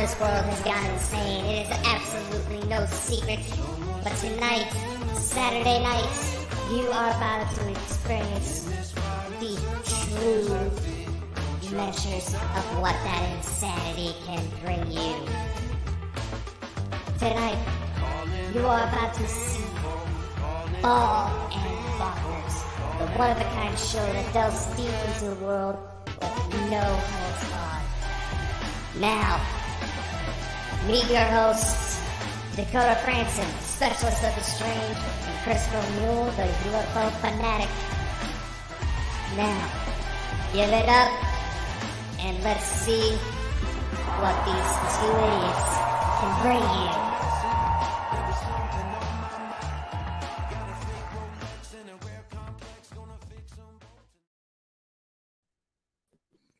this world has gone insane. It is absolutely no secret. But tonight, Saturday night, you are about to experience the true measures of what that insanity can bring you. Tonight, you are about to see Ball and Bonkers, the one-of-a-kind show that delves deep into the world with no holds barred. Now, meet your hosts, Dakota Frandsen, specialist of the strange, and Christopher Mule, the UFO fanatic. Now, give it up, and let's see what these two idiots can bring you.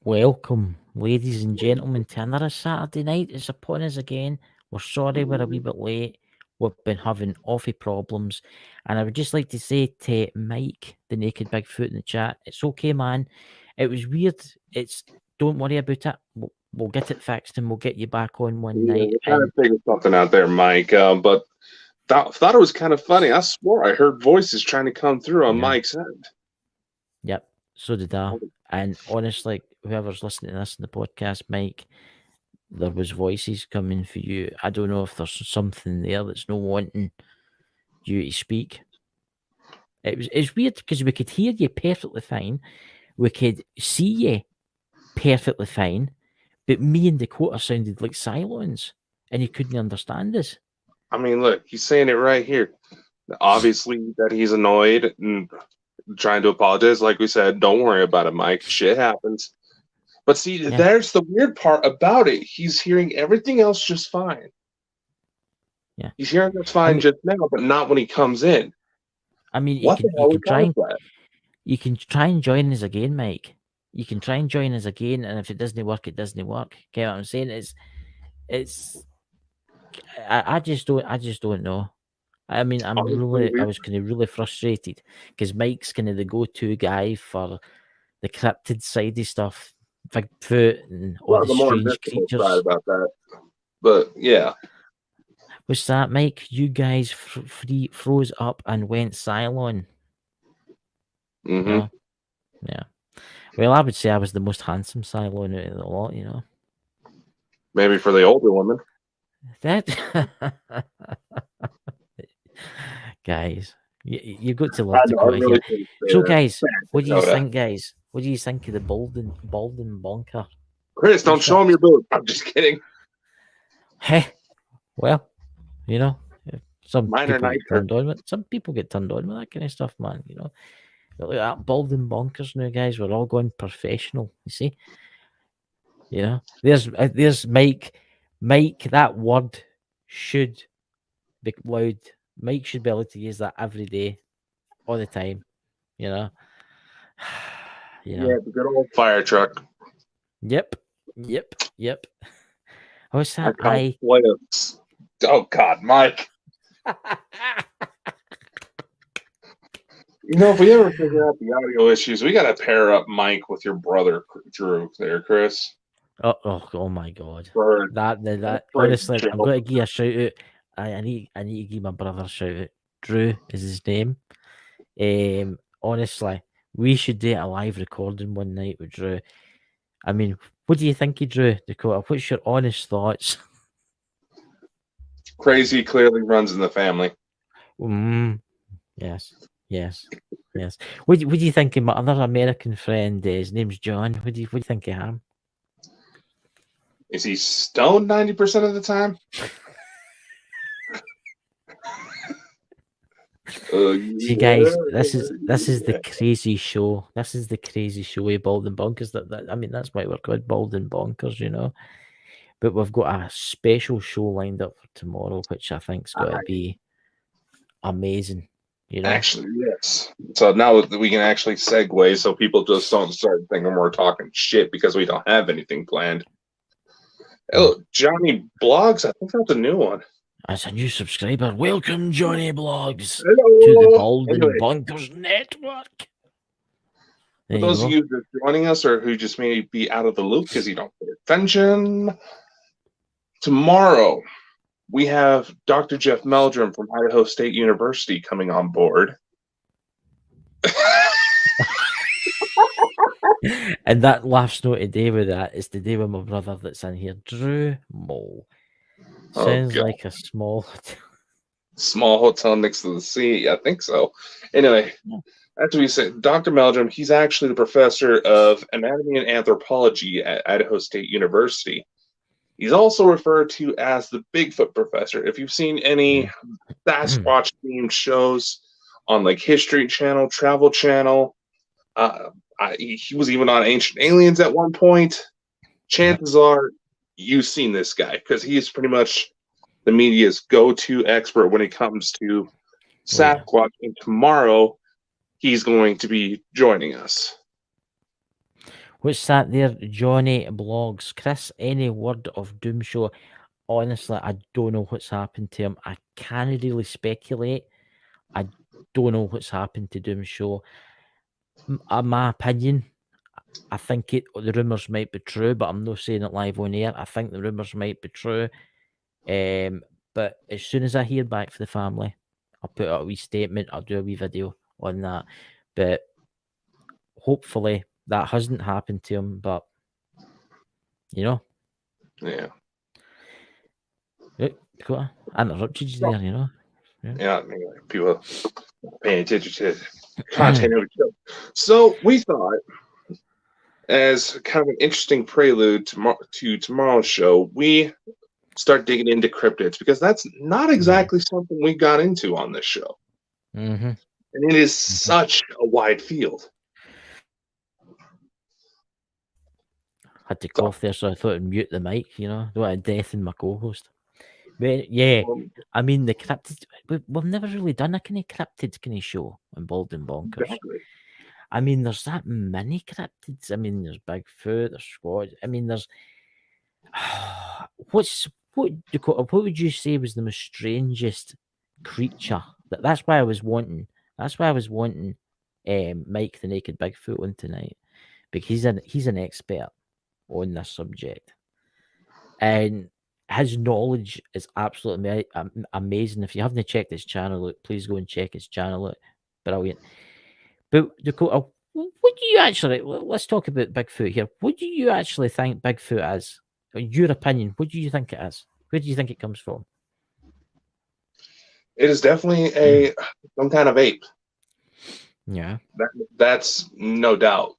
Welcome, ladies and gentlemen, to another Saturday night. It's upon us again. We're sorry we're a wee bit late. We've been having awful problems. And I would just like to say to Mike, the Naked Bigfoot in the chat, it's okay, man. It was weird. Don't worry about it. We'll get it fixed and we'll get you back on one night. We're trying to figure something out there, Mike. But thought it was kind of funny. I swore I heard voices trying to come through on Mike's end. Yep, so did I. And honestly, whoever's listening to this in the podcast, Mike, there was voices coming for you. I don't know if there's something there that's not wanting you to speak. It's weird because we could hear you perfectly fine. We could see you perfectly fine. But me and Dakota sounded like Cylons. And you couldn't understand us. I mean, look, he's saying it right here. Obviously that he's annoyed and trying to apologize. Like we said, don't worry about it, Mike. Shit happens. But see, there's the weird part about it. He's hearing everything else just fine. Yeah. He's hearing us fine just now, but not when he comes in. I mean, you can try and join us again, Mike. You can try and join us again, and if it doesn't work, it doesn't work. Okay, what I'm saying? I just don't know. I mean, I was kind of really frustrated because Mike's kind of the go-to guy for the cryptid side of stuff, Bigfoot and all the strange creatures. About that, but yeah. What's that, Mike? You guys froze up and went Cylon. Mm-hmm. You know? Yeah. Well, I would say I was the most handsome Cylon out of the lot, you know. Maybe for the older woman. That guys, you got to love Dakota here. So, guys, what do you think, guys? What do you think of the Balding Bonker? Chris, don't show him your boot. I'm just kidding. Hey, well, you know, some people get turned on with that kind of stuff, man. You know, look at that Balding Bonkers now, guys. We're all going professional. You see, you know, there's Mike. Mike, that word should be loud. Mike should be able to use that every day, all the time. You know. Yeah, the good old fire truck. Yep. What's that? Oh God, Mike. You know, if we ever figure out the audio issues, we got to pair up Mike with your brother Drew. There, Chris. Oh my God! That honestly, I'm going to give a shout out. I need to give my brother a shout out. Drew is his name. Honestly, we should do a live recording one night with Drew. I mean, what do you think of Drew, Dakota? What's your honest thoughts? Crazy clearly runs in the family. Yes. What do you think of my other American friend? His name's John. What do you think of him? Is he stoned 90% of the time? See, guys, this is the crazy show. This is the crazy show with Balding Bonkers. I mean, that's why we're called Balding Bonkers, you know. But we've got a special show lined up for tomorrow, which I think's going to be amazing. You know? Actually, yes. So now we can actually segue, so people just don't start thinking we're talking shit because we don't have anything planned. Oh, Johnny Blogs, I think that's a new one. As a new subscriber, welcome Johnny Blogs to the Balding Bonkers Network. For those of you that are joining us or who just may be out of the loop because you don't pay attention, Tomorrow, we have Dr. Jeff Meldrum from Idaho State University coming on board. And that laugh's not today with that. It's today with my brother that's in here. Drew Mole. Sounds like a small small hotel next to the sea. I think so. Anyway, as we said, Dr. Meldrum, he's actually the professor of anatomy and anthropology at Idaho State University. He's also referred to as the Bigfoot professor. If you've seen any Sasquatch themed shows on like History Channel, Travel Channel, he was even on Ancient Aliens at one point. Chances are you've seen this guy because he's pretty much the media's go-to expert when it comes to Sasquatch. And tomorrow, he's going to be joining us. What's that there? Johnny Blogs. Chris, any word of Doom Show? Honestly, I don't know what's happened to him. I can't really speculate. I don't know what's happened to Doom Show. My opinion, I think the rumours might be true, but I'm not saying it live on air. I think the rumours might be true. But as soon as I hear back from the family, I'll put out a wee statement. I'll do a wee video on that. But hopefully that hasn't happened to him. But Yeah. Dakota, I interrupted you there. Yeah. Anyway, people paying attention to the content of the show. So we thought, as kind of an interesting prelude to tomorrow's show, we start digging into cryptids because that's not exactly something we got into on this show. And it is such a wide field. Had to cough there, so I thought I'd mute the mic, Don't want death in my co-host. But yeah, I mean, the cryptids, we've never really done a kind of cryptids kind of show on Bald and Bonkers. Exactly. I mean, there's that many cryptids. I mean, there's Bigfoot, there's Squatch. I mean, there's what would you say was the most strangest creature? That's why I was wanting. That's why I was wanting Mike the Naked Bigfoot on tonight, because he's an expert on this subject, and his knowledge is absolutely amazing. If you haven't checked his channel out, please go and check his channel out. Brilliant. But Dakota, what do you actually? Let's talk about Bigfoot here. What do you actually think Bigfoot is? In your opinion, what do you think it is? Where do you think it comes from? It is definitely some kind of ape. Yeah, that's no doubt.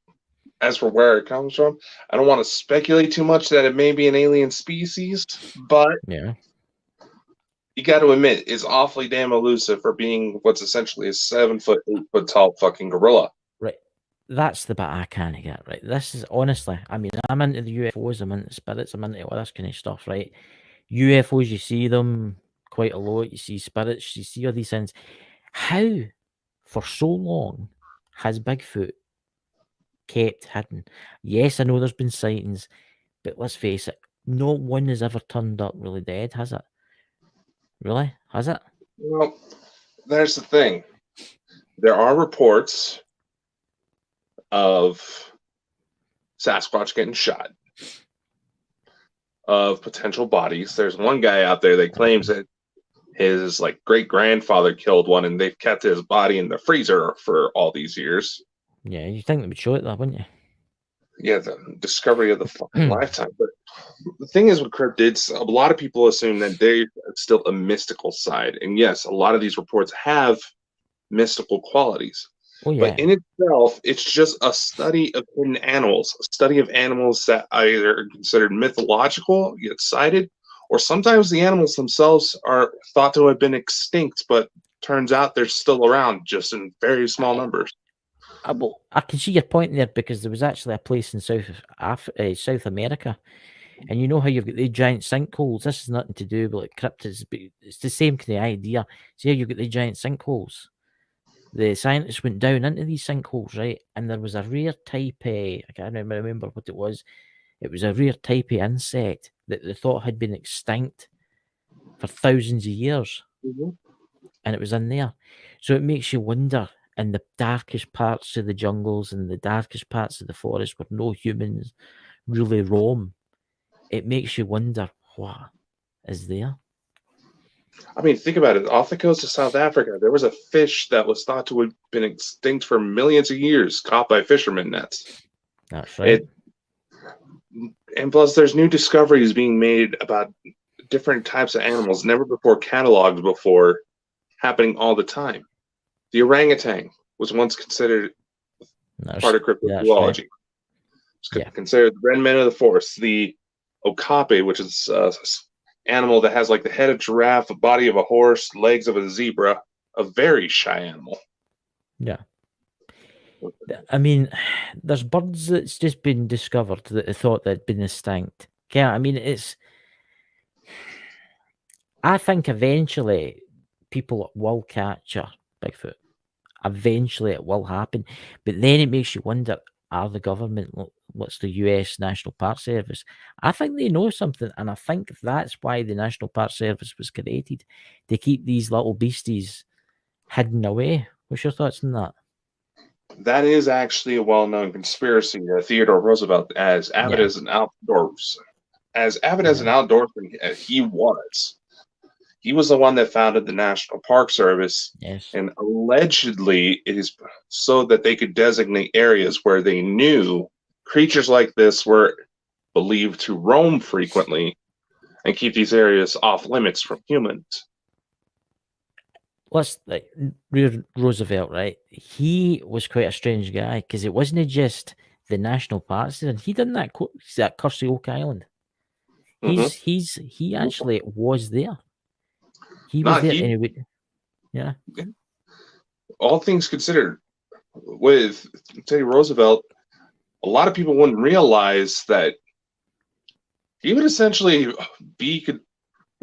As for where it comes from, I don't want to speculate too much that it may be an alien species, but yeah, you got to admit it's awfully damn elusive for being what's essentially a 7 foot, 8 foot tall fucking gorilla. Right. That's the bit I can't get, right? This is honestly, I mean, I'm into the UFOs, I'm into spirits, I'm into all this kind of stuff, right? UFOs, you see them quite a lot, you see spirits, you see all these things. How, for so long, has Bigfoot kept hidden? Yes, I know there's been sightings, but let's face it, no one has ever turned up really dead, has it? Really? Has it? Well, there's the thing. There are reports of Sasquatch getting shot, of potential bodies. There's one guy out there that claims that his great grandfather killed one, and they've kept his body in the freezer for all these years. Yeah, you think they would show it that, wouldn't you? Yeah, the discovery of the fucking lifetime. But the thing is with cryptids, a lot of people assume that there's still a mystical side. And yes, a lot of these reports have mystical qualities. Oh, yeah. But in itself, it's just a study of hidden animals, a study of animals that either are considered mythological, yet cited, or sometimes the animals themselves are thought to have been extinct, but turns out they're still around, just in very small numbers. I can see your point there, because there was actually a place in South America, and you know how you've got the giant sinkholes. This is nothing to do with cryptids, but it's the same kind of idea. See how you've got the giant sinkholes? The scientists went down into these sinkholes, right? And there was a rare type, I can't remember what it was. It was a rare type of insect that they thought had been extinct for thousands of years. And it was in there. So it makes you wonder, in the darkest parts of the jungles and the darkest parts of the forest where no humans really roam, it makes you wonder, what is there. I mean, think about it. Off the coast of South Africa, there was a fish that was thought to have been extinct for millions of years, caught by fishermen nets. That's right. And plus, there's new discoveries being made about different types of animals never before cataloged before, happening all the time. The orangutan was once considered part of cryptozoology. Right. It's considered the red men of the forest. The okapi, which is animal that has like the head of giraffe, the body of a horse, legs of a zebra, a very shy animal. Yeah. I mean, there's birds that's just been discovered that they thought they'd been extinct. Yeah, I mean, I think eventually people will catch a Bigfoot. Eventually it will happen. But then it makes you wonder, are the government, what's the US National Park Service? I think they know something, and I think that's why the National Park Service was created, to keep these little beasties hidden away. What's your thoughts on that? That is actually a well-known conspiracy. Theodore Roosevelt, as avid as an outdoorsman he was the one that founded the National Park Service. Yes. And allegedly it is so that they could designate areas where they knew creatures like this were believed to roam frequently and keep these areas off limits from humans. Let's Roosevelt, right? He was quite a strange guy because it wasn't just the national parks, and he done that Cursey Oak Island. He actually was there. He was there anyway. Yeah. All things considered, with Teddy Roosevelt, a lot of people wouldn't realize that he would essentially be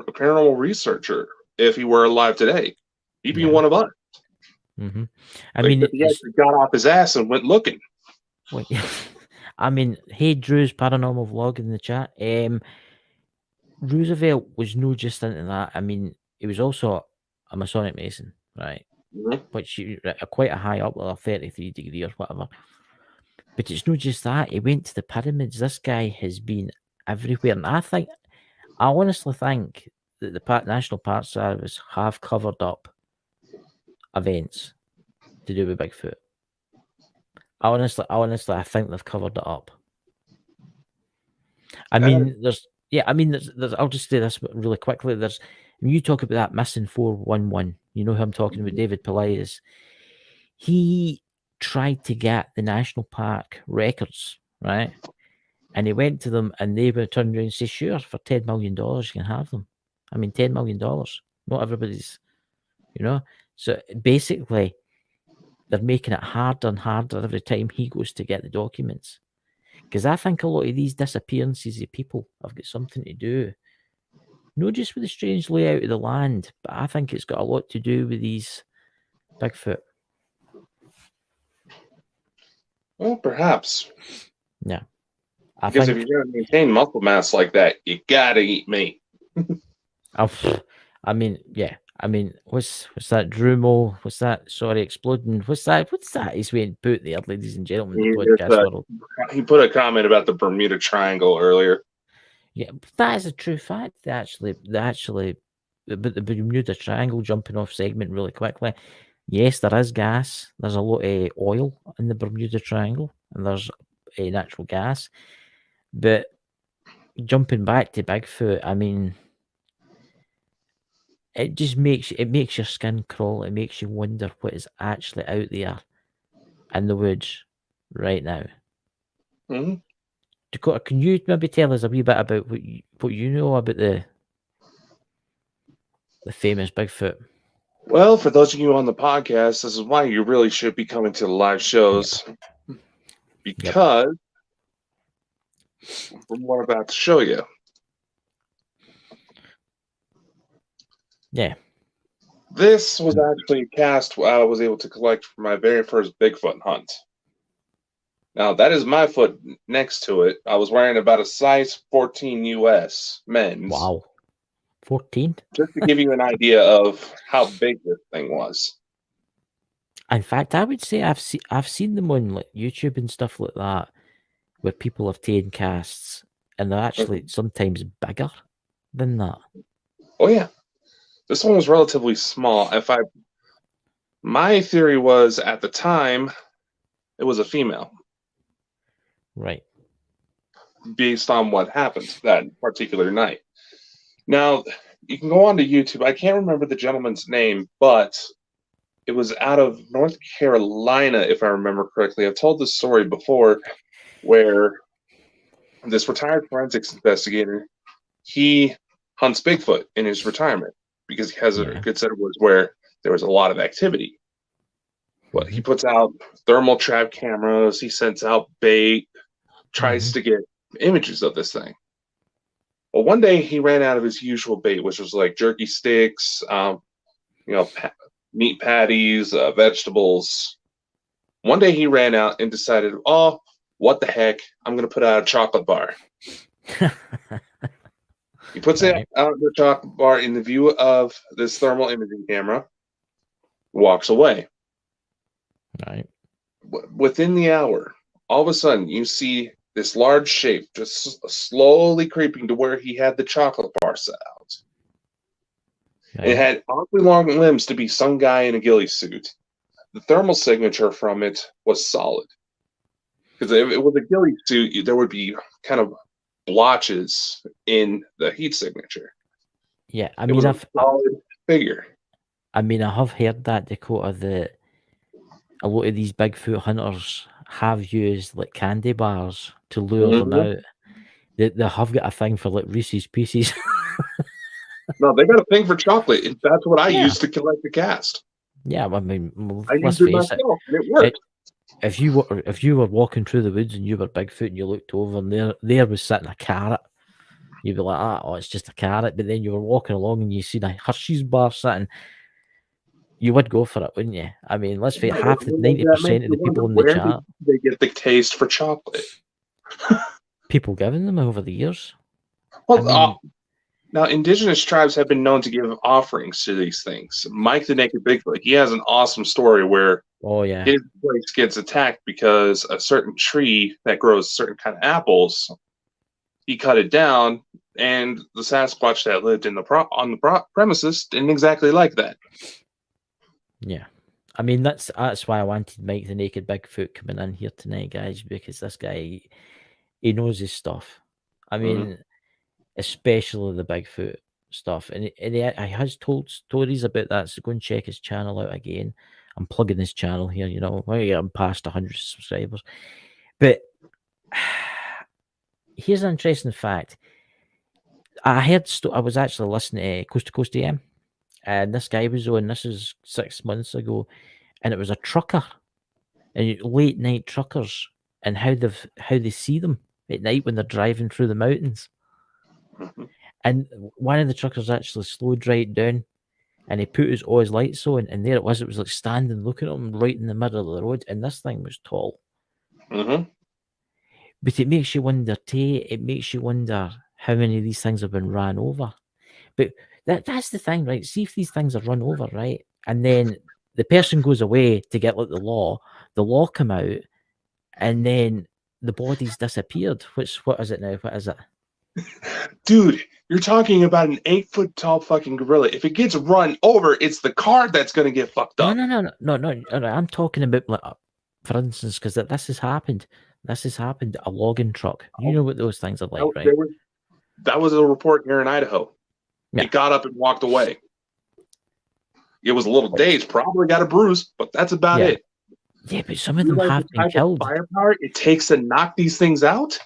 a paranormal researcher if he were alive today. He'd be one of us. Mm-hmm. I mean, he actually got off his ass and went looking. Wait, I mean, hey, Drew's paranormal vlog in the chat. Roosevelt was no just into that. I mean, he was also a Masonic Mason, right? Mm-hmm. Which quite a high up, like a 33-degree or whatever. But it's not just that. He went to the pyramids. This guy has been everywhere, and I honestly think that the National Park Service have covered up events to do with Bigfoot. Honestly, I think they've covered it up. I mean, there's I'll just say this really quickly. When you talk about that missing 411, you know who I'm talking about, David Politis. He tried to get the national park records, right? And he went to them, and they would turn around and say, "Sure, for $10 million, you can have them." I mean, $10 million. Not everybody's, So basically, they're making it harder and harder every time he goes to get the documents. Because I think a lot of these disappearances of people have got something to do, not just with the strange layout of the land, but I think it's got a lot to do with these Bigfoot. Well, perhaps. Yeah. Because if you're going to maintain muscle mass like that, you got to eat meat. I mean, yeah. I mean, what's that, Drumo? What's that? Sorry, exploding. What's that? He's waiting to put there, ladies and gentlemen, the podcast world. He put a comment about the Bermuda Triangle earlier. Yeah, that is a true fact. But the Bermuda Triangle, jumping off segment really quickly. Yes, there is gas. There's a lot of oil in the Bermuda Triangle, and there's a natural gas. But jumping back to Bigfoot, I mean, it just makes your skin crawl. It makes you wonder what is actually out there in the woods right now. Mm-hmm. Dakota, can you maybe tell us a wee bit about what you know about the famous Bigfoot? Well, for those of you on the podcast, this is why you really should be coming to the live shows. Yep. Because from what I'm about to show you. Yeah. This was actually a cast I was able to collect for my very first Bigfoot hunt. Now, that is my foot next to it. I was wearing about a size 14 US men's. Wow. 14? Just to give you an idea of how big this thing was. In fact, I would say I've seen them on like YouTube and stuff like that, where people have taken casts, and they're actually sometimes bigger than that. Oh yeah, this one was relatively small. My theory was at the time it was a female, Right. based on what happened that particular night. Now you can go on to YouTube. I can't remember the gentleman's name, but it was out of North Carolina, if I remember correctly. I've told this story before, where this retired forensics investigator, he hunts Bigfoot in his retirement because he has a good set of woods where there was a lot of activity. Well, he puts out thermal trap cameras, he sends out bait, tries to get images of this thing. Well, one day he ran out of his usual bait, which was like jerky sticks, meat patties, vegetables. One day he ran out and decided, oh, what the heck, I'm going to put out a chocolate bar. He puts it out the chocolate bar in the view of this thermal imaging camera, walks away. Right. Within the hour, all of a sudden, you see this large shape just slowly creeping to where he had the chocolate bar set out. Right. It had awfully long limbs to be some guy in a ghillie suit. The thermal signature from it was solid. Because if it was a ghillie suit, there would be kind of blotches in the heat signature. Yeah, I mean, it was a solid figure. I mean, I have heard that, Dakota, that a lot of these Bigfoot hunters have used like candy bars to lure them out. They have got a thing for like Reese's Pieces. No, they got a thing for chocolate. That's what I use to collect the cast. Yeah, I mean, I let's used it face myself, and it worked. If you were walking through the woods and you were Bigfoot and you looked over and there was sitting a carrot, you'd be like, oh, it's just a carrot. But then you were walking along and you see a Hershey's bar sitting, you would go for it, wouldn't you? I mean, let's face it, 90% of the people in the chat, they get the taste for chocolate. People giving them over the years. Well, now indigenous tribes have been known to give offerings to these things. Mike the Naked Bigfoot, he has an awesome story where his place gets attacked because a certain tree that grows certain kind of apples, he cut it down, and the Sasquatch that lived in on the premises didn't exactly like that. Yeah, I mean that's why I wanted Mike the Naked Bigfoot coming in here tonight, guys, because this guy, he knows his stuff. I mean, especially the Bigfoot stuff, and he has told stories about that. So go and check his channel out again. I'm plugging his channel here. You know, we're getting past 100 subscribers, but here's an interesting fact. I heard I was actually listening to Coast to Coast AM, and this guy was on. This is 6 months ago, and it was a trucker, and late night truckers, and how they see them at night when they're driving through the mountains. And one of the truckers actually slowed right down, and he put all his lights on, and there it was. It was like standing, looking at him right in the middle of the road, and this thing was tall. But it makes you wonder, it makes you wonder how many of these things have been ran over. But that's the thing, right? See if these things are run over, right? And then the person goes away to get like the law come out, and then the body's disappeared. What is it now? What is it? Dude, you're talking about an 8-foot tall fucking gorilla. If it gets run over, it's the car that's going to get fucked up. No. I'm talking about, like, for instance, because this has happened. This has happened. A logging truck. You know what those things are like, right? That was a report here in Idaho. Yeah. It got up and walked away. It was a little dazed, probably got a bruise, but that's about it. Yeah, but some of them have been killed. Firepower it takes to knock these things out.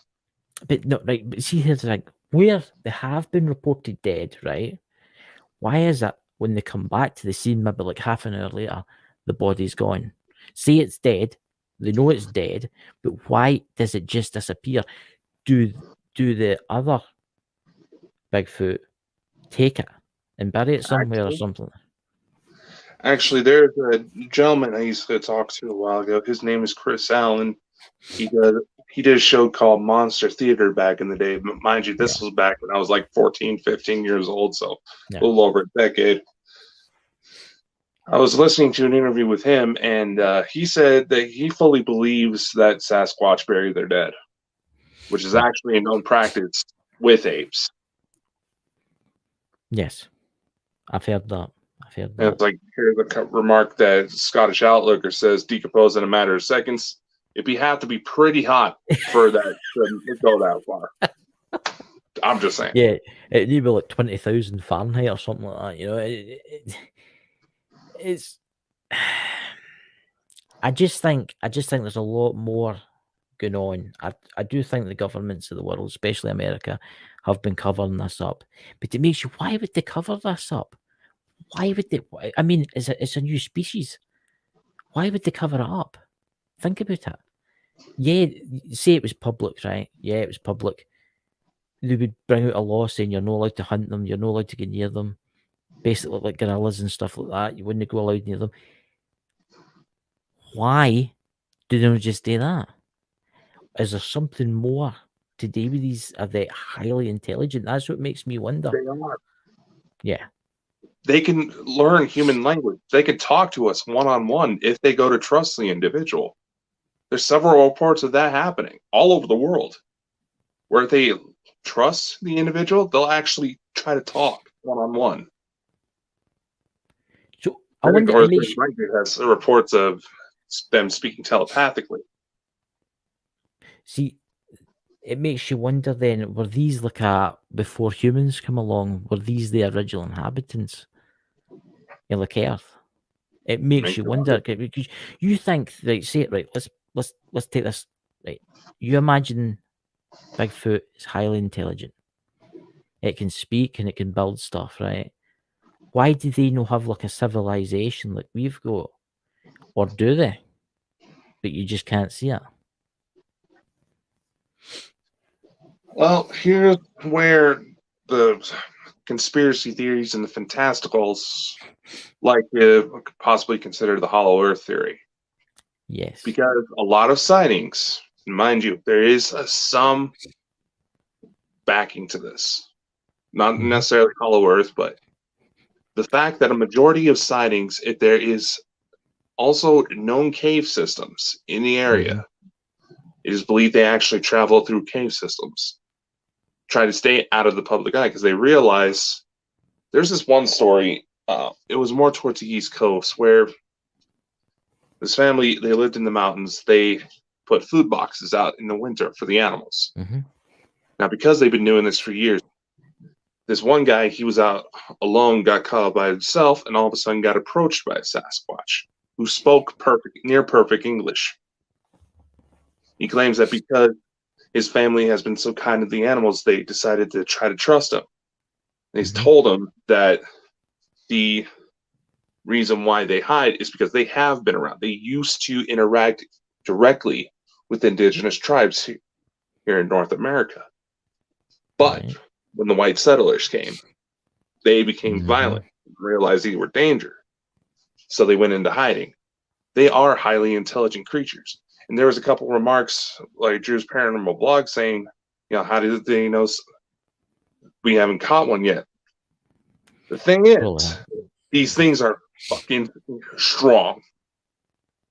But no, right. But see, here's like where they have been reported dead, right? Why is it when they come back to the scene, maybe like half an hour later, the body's gone? Say it's dead, they know it's dead, but why does it just disappear? Do the other Bigfoot take it and bury it somewhere or something? Actually, there's a gentleman I used to talk to a while ago. His name is Chris Allen. He did a show called Monster Theater back in the day. But mind you, this was back when I was like 14, 15 years old, so a little over a decade. I was listening to an interview with him, and he said that he fully believes that Sasquatch bury their dead, which is actually a known practice with apes. Yes. I've heard that. And it's like, here's a remark that Scottish Outlooker says decompose in a matter of seconds. It'd have to be pretty hot for that to go that far. I'm just saying. Yeah, it'd be like 20,000 Fahrenheit or something like that. You know, it's. I just think there's a lot more going on. I do think the governments of the world, especially America, have been covering this up. But it makes you, why would they cover this up? Why would they? I mean, it's a new species. Why would they cover it up? Think about it. Yeah, say it was public, right? Yeah, it was public. They would bring out a law saying you're not allowed to hunt them, you're not allowed to get near them. Basically, like gorillas and stuff like that, you wouldn't go allowed near them. Why do they not just do that? Is there something more to do with these? Are they highly intelligent? That's what makes me wonder. They are. Yeah. They can learn human language. They can talk to us one-on-one if they go to trust the individual. There's several reports of that happening all over the world, where if they trust the individual, they'll actually try to talk one-on-one. So I wonder. Has reports of them speaking telepathically. See, it makes you wonder then, were these like before humans come along, were these the original inhabitants of like Earth? It makes you wonder, because you think, right, say it right, let's take this, right. You imagine Bigfoot is highly intelligent. It can speak and it can build stuff, right? Why do they not have like a civilization like we've got? Or do they? But you just can't see it. Well, here's where the conspiracy theories and the fantasticals like to possibly consider the Hollow Earth theory. Yes. Because a lot of sightings, mind you, there is some backing to this. Not necessarily Hollow Earth, but the fact that a majority of sightings, if there is also known cave systems in the area, it is believed they actually travel through cave systems. Try to stay out of the public eye because they realize there's this one story. It was more towards the East Coast where this family, they lived in the mountains. They put food boxes out in the winter for the animals. Now, because they've been doing this for years, this one guy, he was out alone, got caught up by himself, and all of a sudden got approached by a Sasquatch who spoke near perfect English. He claims that because his family has been so kind to the animals, they decided to try to trust him. And he's told them that the reason why they hide is because they have been around. They used to interact directly with indigenous tribes here in North America. But when the white settlers came, they became violent and realized they were in danger. So they went into hiding. They are highly intelligent creatures. And there was a couple remarks, like Drew's Paranormal blog, saying, you know, how did they know we haven't caught one yet? The thing is, these things are fucking strong.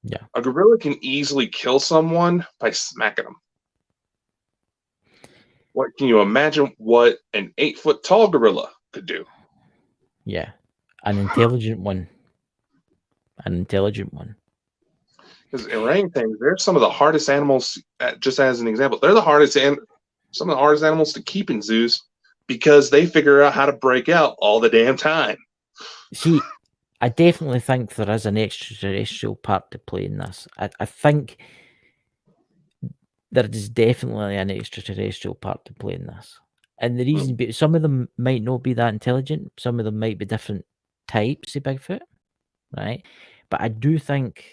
Yeah. A gorilla can easily kill someone by smacking them. What can you imagine what an 8-foot tall gorilla could do? Yeah. An intelligent one. An intelligent one. Because orangutans, they're some of the hardest animals, just as an example, they're some of the hardest animals to keep in zoos because they figure out how to break out all the damn time. See, I definitely think there is an extraterrestrial part to play in this. I think there is definitely an extraterrestrial part to play in this. And the reason being, some of them might not be that intelligent. Some of them might be different types of Bigfoot, right? But I do think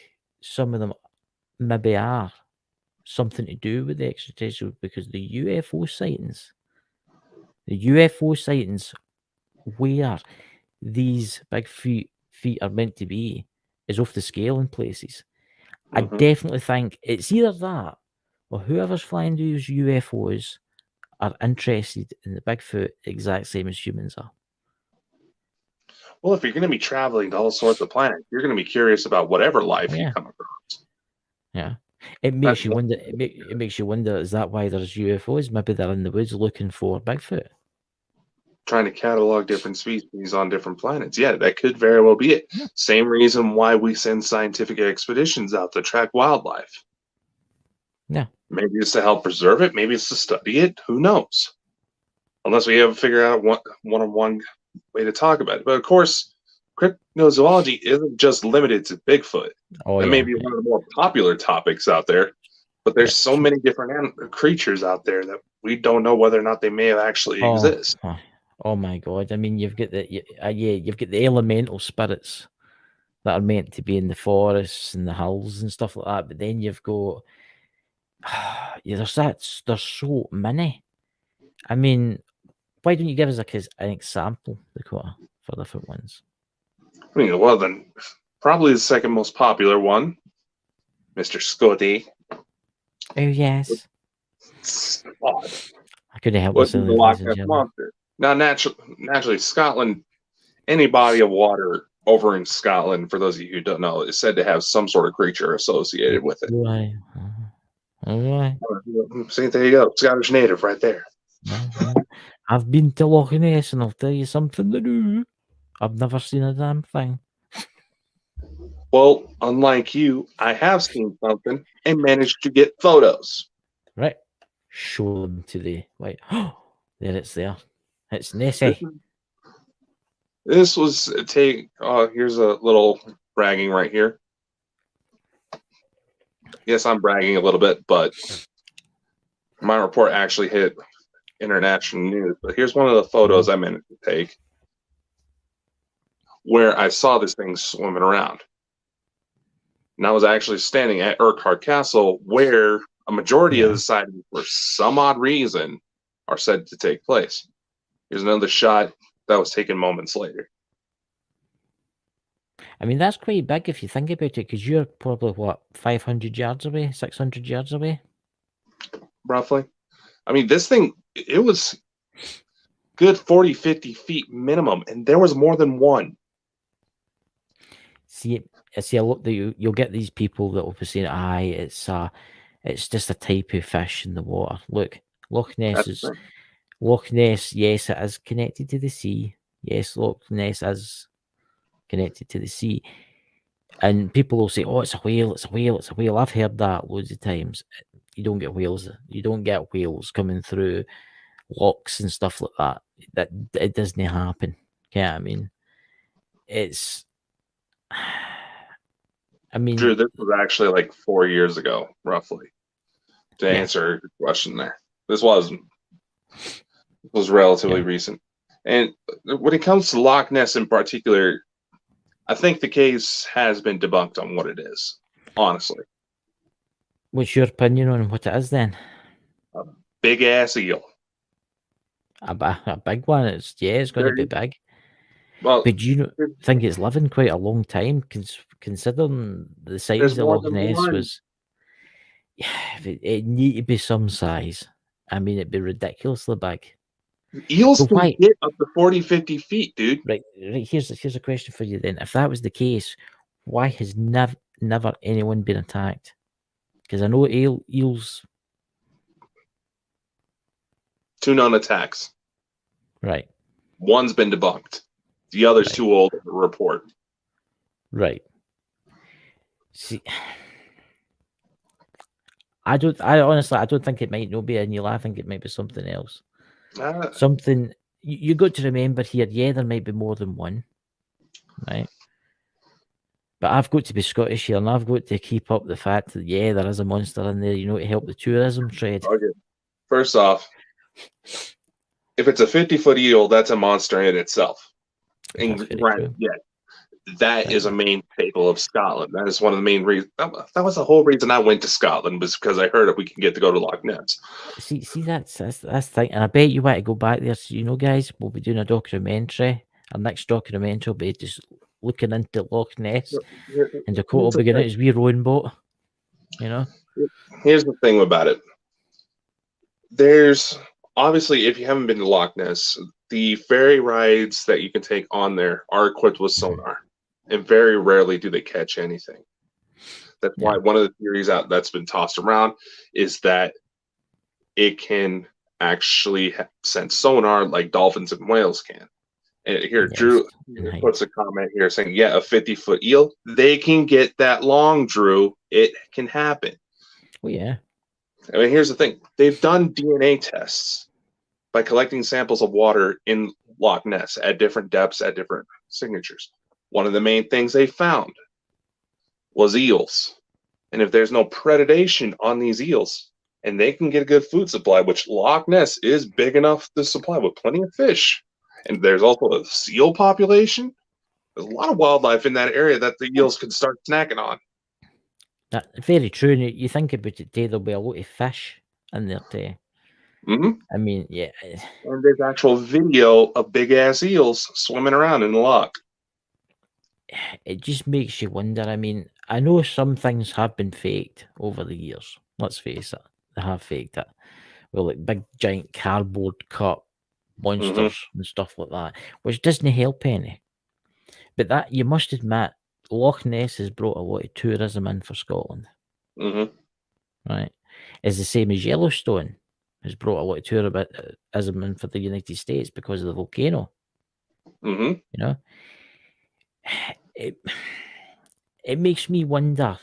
some of them maybe are something to do with the extraterrestrial, because the UFO sightings where these big feet are meant to be is off the scale in places. I definitely think it's either that or whoever's flying these UFOs are interested in the Bigfoot exact same as humans are. Well, if you're going to be traveling to all sorts of planets, you're going to be curious about whatever life you come across. Yeah. It makes you wonder. It makes you wonder: is that why there's UFOs? Maybe they're in the woods looking for Bigfoot. trying to catalog different species on different planets. Yeah, that could very well be it. Yeah. Same reason why we send scientific expeditions out to track wildlife. Yeah. Maybe it's to help preserve it. Maybe it's to study it. Who knows? Unless we ever figure out one-on-one way to talk about it. But of course, cryptozoology isn't just limited to Bigfoot. Oh, That yeah. may be one of the more popular topics out there. But there's so Yeah. many different creatures out there that we don't know whether or not they may have actually exist. Oh my God! I mean, you've got you've got the elemental spirits that are meant to be in the forests and the hills and stuff like that. But then you've got there's so many. I mean, why don't you give us an example, Dakota, for different ones? I mean, well, then probably the second most popular one, Mr. Scotty. Oh yes, Oh, I couldn't help what's the myself. Loch Ness Monster? Now, naturally, Scotland, any body of water over in Scotland, for those of you who don't know, is said to have some sort of creature associated with it. Right. Right. See, there you go, Scottish native right there. I've been to Loch Ness, and I'll tell you something to do. I've never seen a damn thing. Well, unlike you, I have seen something and managed to get photos. Right. Show them to the wait. There it's there. It's Nessie. This was here's a little bragging right here. Yes, I'm bragging a little bit, but my report actually hit international news. But here's one of the photos I managed to take where I saw this thing swimming around. And I was actually standing at Urquhart Castle, where a majority of the sightings, for some odd reason, are said to take place. Here's another shot that was taken moments later. I mean, that's quite big if you think about it, because you're probably, 500 yards away, 600 yards away? Roughly. I mean, this thing, it was good 40, 50 feet minimum, and there was more than one. See, a lot that you'll get these people that will be saying, it's just a type of fish in the water. Look, Loch Ness yes, it is connected to the sea. Yes, Loch Ness is connected to the sea. And people will say, oh, it's a whale, it's a whale, it's a whale. I've heard that loads of times. You don't get whales. You don't get whales coming through locks and stuff like that. That it doesn't happen. Yeah, I mean, it's. I mean, Drew, this was actually like 4 years ago, roughly. To answer your question, there, this was relatively recent. And when it comes to Loch Ness in particular, I think the case has been debunked on what it is. Honestly, what's your opinion on what it is then? A big ass eel. A big one. It's going to be big. Well, but do you think it's living quite a long time, considering the size of Loch Ness was? Yeah, it need to be some size. I mean, it'd be ridiculously big. Eels can get up to 40, 50 feet, dude. Right. Here's a question for you then. If that was the case, why has never anyone been attacked? Because I know eels. 2 known attacks. Right. One's been debunked. The other's too old to report. Right. See, I honestly don't think it might not be an eel. I think it might be something else. Something you got to remember here. Yeah, there might be more than one, right? But I've got to be Scottish here, and I've got to keep up the fact that there is a monster in there. To help the tourism trade. Okay. First off, if it's a 50-foot eel, that's a monster in itself. And that is a main staple of Scotland. That is one of the main reasons. That was the whole reason I went to Scotland, was because I heard that we can get to go to Loch Ness. See, that's the thing. And I bet you want to go back there. So, guys, we'll be doing a documentary. Our next documentary will be just looking into Loch Ness. And Dakota will begin out his wee rowing boat. Here's the thing about it. There's, obviously, if you haven't been to Loch Ness, the ferry rides that you can take on there are equipped with sonar. And very rarely do they catch anything. That's why one of the theories that's been tossed around is that it can actually sense sonar like dolphins and whales can. And here, Yes, Drew and height. puts a comment here saying, yeah, a 50-foot eel, they can get that long, Drew. It can happen. Oh yeah. I mean, here's the thing. They've done DNA tests by collecting samples of water in Loch Ness at different depths, at different signatures. One of the main things they found was eels. And if there's no predation on these eels, and they can get a good food supply, which Loch Ness is big enough to supply with plenty of fish, and there's also a seal population, there's a lot of wildlife in that area that the eels can start snacking on. That's very true. And you think about it, there'll be a lot of fish in there too. Mm-hmm. I mean, yeah. And there's actual video of big ass eels swimming around in the loch. It just makes you wonder. I mean, I know some things have been faked over the years. Let's face it, they have faked it. Well, like big giant cardboard cut monsters and stuff like that, which doesn't help any. But that you must admit, Loch Ness has brought a lot of tourism in for Scotland. Mm-hmm. Right? It's the same as Yellowstone has brought a lot of tourism in for the United States because of the volcano. Mm-hmm. You know, it makes me wonder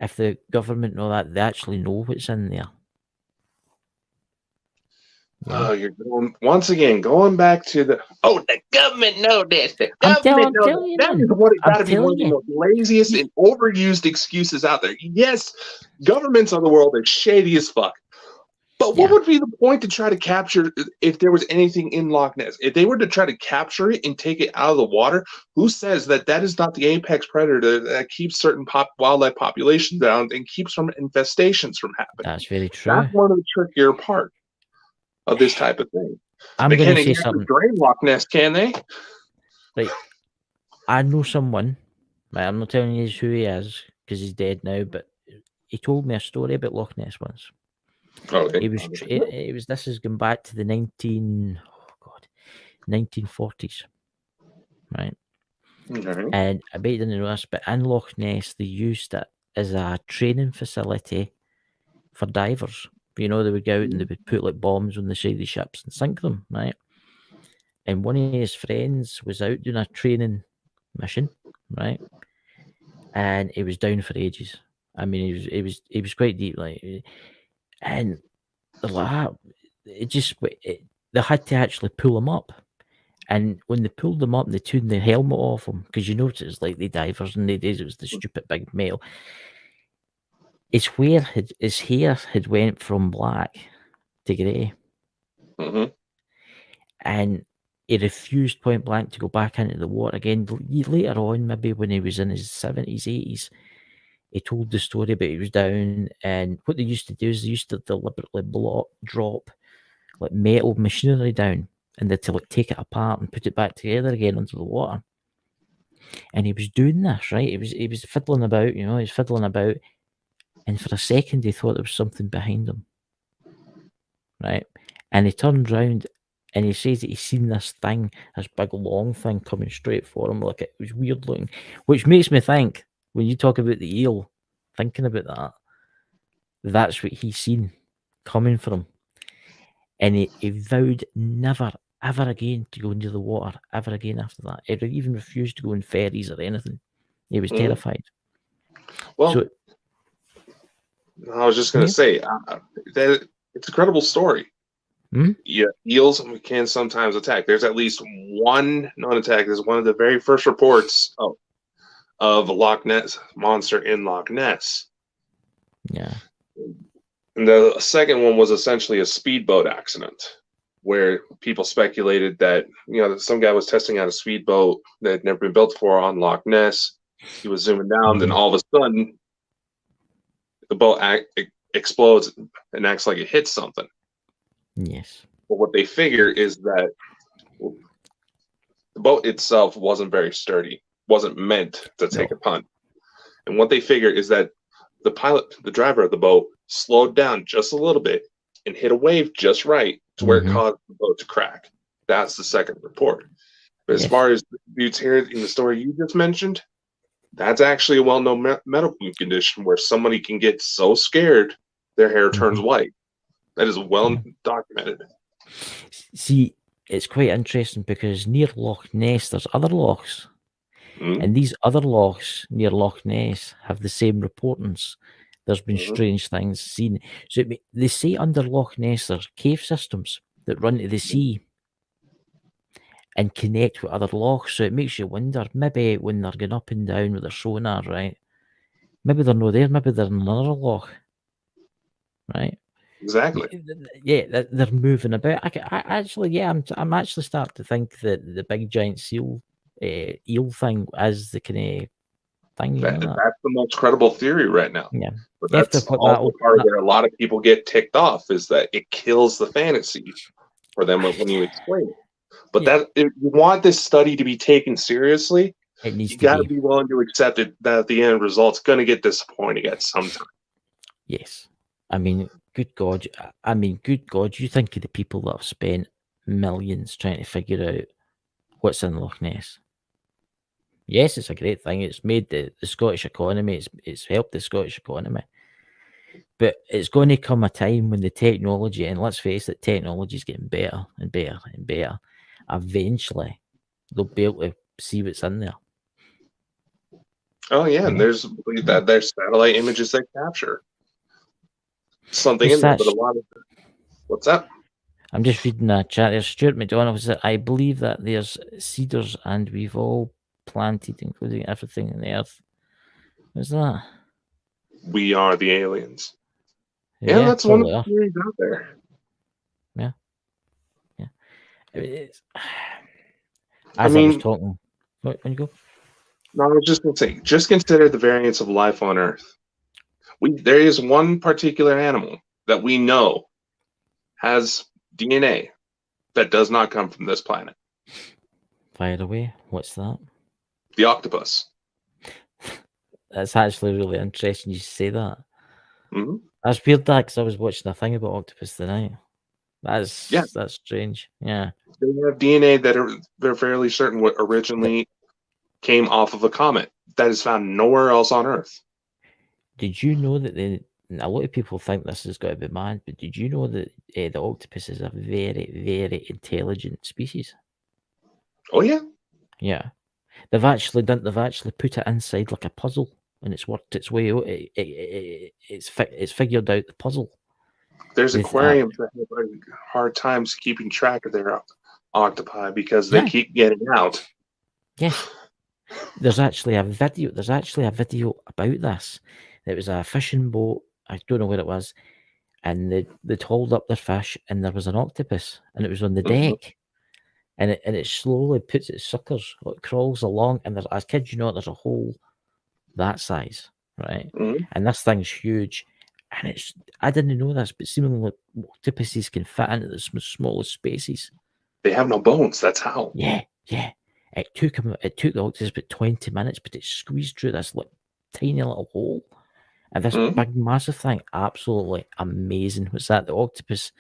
if the government know that they actually know what's in there. Oh, you're going back to the government know this. The government knows telling you, that man. is what it I'm got to be one of telling the you. most laziest and overused excuses out there. Yes, governments of the world are shady as fuck. But what Yeah. would be the point to try to capture if there was anything in Loch Ness? If they were to try to capture it and take it out of the water, who says that that is not the apex predator that keeps certain wildlife populations down and keeps from infestations from happening? That's very true. That's one of the trickier parts of this type of thing. I'm They going can't to say exactly something. drain Loch Ness, can they? Right. I know someone. Right, I'm not telling you who he is because he's dead now, but he told me a story about Loch Ness once. Okay. It was this is going back to the 1940s, right? Mhm. And I bet you didn't know this, but in Loch Ness they used it as a training facility for divers. You know, they would go out and they would put like bombs on the side of the ships and sink them, right? And one of his friends was out doing a training mission, right? And he was down for ages. I mean, he was quite deep, like, and they had to actually pull him up. And when they pulled him up, they took the helmet off him because you notice it's like the divers and it was the stupid big male. His hair had went from black to grey, Mhm. and he refused point blank to go back into the water again. Later on, maybe when he was in his 70s, 80s, he told the story about he was down, and what they used to do is they used to deliberately drop like metal machinery down, and they to like take it apart and put it back together again under the water. And he was doing this, right? He was fiddling about, you know, he's fiddling about, and for a second he thought there was something behind him, right? And he turned round and he says that he's seen this thing, this big long thing coming straight for him, like it was weird looking, which makes me think when you talk about the eel, thinking about that's what he's seen coming for him. And he vowed never, ever again to go into the water, ever again after that. He even refused to go in ferries or anything. He was terrified. Well, So, I was just going to say that it's a credible story. Hmm? Yeah, eels can sometimes attack. There's at least one known attack. There's one of the very first reports of Loch Ness Monster in Loch Ness. Yeah. And the second one was essentially a speedboat accident where people speculated that, you know, some guy was testing out a speedboat that had never been built before on Loch Ness. He was zooming down, then all of a sudden, the boat explodes and acts like it hits something. Yes. But what they figure is that the boat itself wasn't very sturdy, wasn't meant to take a punt. And what they figure is that the driver of the boat, slowed down just a little bit and hit a wave just right to where it caused the boat to crack. That's the second report. But as far as the dudes here in the story you just mentioned, that's actually a well-known medical condition where somebody can get so scared their hair turns white. That is well documented. See, it's quite interesting because near Loch Ness, there's other lochs. Mhm. And these other lochs near Loch Ness have the same reportings. There's been Mhm. strange things seen. So they say under Loch Ness there's cave systems that run to the sea and connect with other lochs. So it makes you wonder, maybe when they're going up and down with their sonar, right? Maybe they're not there, maybe they're in another loch, right? Exactly. Yeah, they're moving about. I'm actually starting to think that the big giant seal eel thing is the kind of thing, you know that? That's the most credible theory right now. Yeah. But You have to that's put also part of where a lot of people get ticked off is that it kills the fantasy for them when you explain it. But Yeah. if you want this study to be taken seriously, It needs you to got to be. be willing to accept it that the end result's going to get disappointing at some time. Yes. I mean, good God. You think of the people that have spent millions trying to figure out what's in Loch Ness. Yes, it's a great thing. It's made the Scottish economy, it's helped the Scottish economy. But it's going to come a time when the technology, and let's face it, technology is getting better and better and better. Eventually, they'll be able to see what's in there. Oh yeah, and Yeah. there's satellite images they capture something What's in there, that? but a lot of what's that? I'm just reading a chat there. Stuart McDonald said, I believe that there's cedars and we've all planted, including everything on the earth. What's that? We are the aliens. Yeah, that's one of the theories out there. Yeah. Yeah. I mean, I was talking. What, when you go? No, I was just going to say, just consider the variance of life on Earth. There is one particular animal that we know has DNA that does not come from this planet. Fire away. What's that? The octopus. That's actually really interesting you say that. Mm-hmm. That's weird, that, because I was watching a thing about octopus tonight. That's strange. Yeah. They have DNA that they're fairly certain what originally came off of a comet that is found nowhere else on Earth. Did you know that a lot of people think this has got to be mad, but did you know that the octopus is a very, very intelligent species? Oh yeah. Yeah. They've actually put it inside like a puzzle, and it's worked its way out. It's figured out the puzzle. There's aquariums that have hard times keeping track of their octopi because they keep getting out. Yes. There's actually a video about this. It was a fishing boat. I don't know where it was. And they'd hauled up their fish, and there was an octopus, and it was on the deck. And it slowly puts its suckers, it crawls along, and I kid you not, there's a hole that size, right? Mm-hmm. And this thing's huge. And I didn't know this, but seemingly octopuses can fit into the smallest spaces. They have no bones, that's how. Yeah. It took the octopus about 20 minutes, but it squeezed through this tiny little hole. And this big, massive thing, absolutely amazing. What's that? The octopus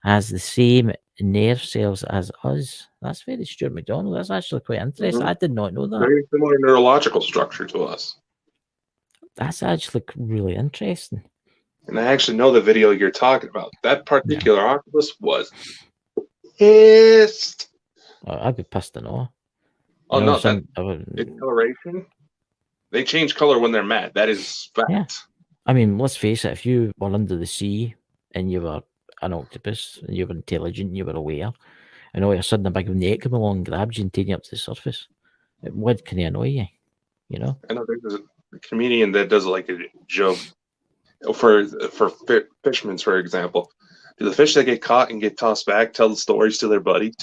has the same nerve cells as us. That's very Stuart McDonald. That's actually quite interesting. I did not know that. Very similar neurological structure to us. That's actually really interesting. And I actually know the video you're talking about. That particular octopus was pissed. I'd be pissed and all. Oh, no, it's coloration. They change color when they're mad. That is fact. Yeah. I mean, let's face it, if you were under the sea and you were an octopus and you were intelligent and you were aware, and all of a sudden a big net come along, grabs you and takes you up to the surface, it would kind of annoy you, you know? I know there's a comedian that does like a joke for fishermen, for example. Do the fish that get caught and get tossed back tell the stories to their buddies?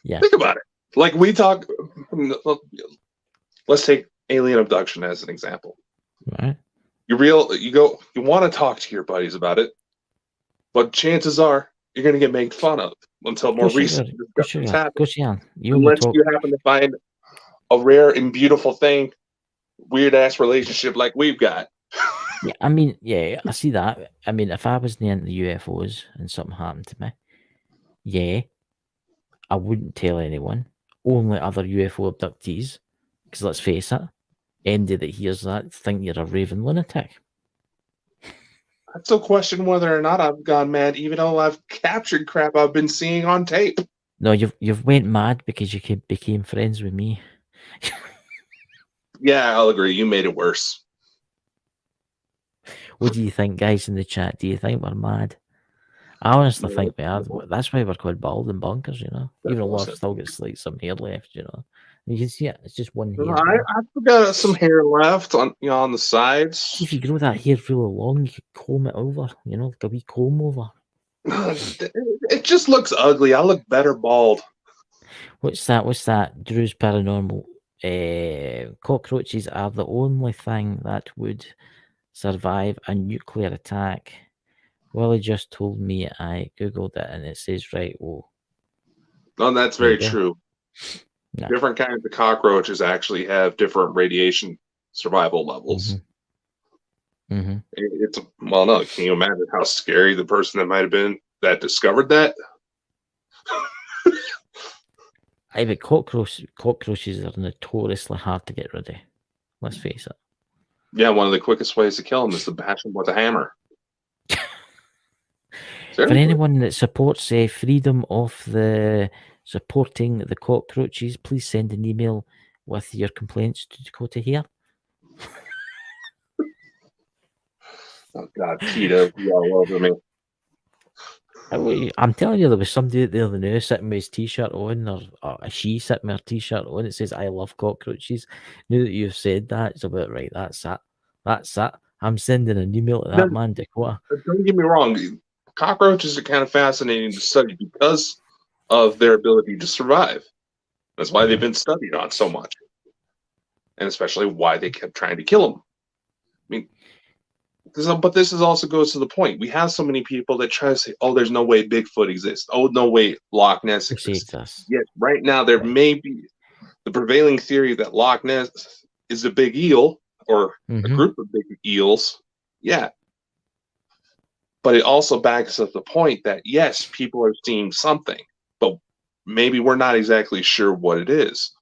Yeah. Think about it. Like we talk, let's take alien abduction as an example. Right. You want to talk to your buddies about it, but chances are you're going to get made fun of until more recent discussions happen. Unless you happen to find a rare and beautiful thing, weird ass relationship like we've got. Yeah, I mean, I see that. I mean, if I was near the UFOs and something happened to me, I wouldn't tell anyone. Only other UFO abductees. Because let's face it, anybody that hears that think you're a raving lunatic. I still question whether or not I've gone mad, even though I've captured crap I've been seeing on tape. No, you've went mad because you became friends with me. Yeah, I'll agree. You made it worse. What do you think, guys in the chat? Do you think we're mad? I honestly think we are. That's why we're called bald and bonkers, you know. Even though I've still got like some hair left, you know. You can see it. It's just one hair. I've got some hair left on on the sides. If you grow that hair really long, you could comb it over, you know, like a wee comb over. It just looks ugly. I look better bald. What's that? Drew's paranormal. Cockroaches are the only thing that would survive a nuclear attack. Willie just told me. I googled it and it says right. Oh, that's very true. No. Different kinds of cockroaches actually have different radiation survival levels. Mm-hmm. It's well, no. Can you imagine how scary the person that might have been that discovered that? But cockroaches are notoriously hard to get rid of. Let's face it. Yeah, one of the quickest ways to kill them is to bash them with a hammer. For anyone that supports freedom of the supporting the cockroaches, please send an email with your complaints to Dakota here. Oh God, PETA, you all over me. I'm telling you, there was somebody the other day sitting with his t-shirt on, or a she sitting with her t-shirt on. It says "I love cockroaches." Now that you've said that, it's about right. That's it. That's it. I'm sending an email to that man, Dakota. Don't get me wrong. Cockroaches are kind of fascinating to study because of their ability to survive. That's why they've been studied on so much, and especially why they kept trying to kill them. I mean, but this is also goes to the point. We have so many people that try to say, "Oh, there's no way Bigfoot exists. Oh, no way Loch Ness exists." Yes, right now there may be the prevailing theory that Loch Ness is a big eel or a group of big eels. Yeah. But it also backs up the point that, yes, people are seeing something, but maybe we're not exactly sure what it is.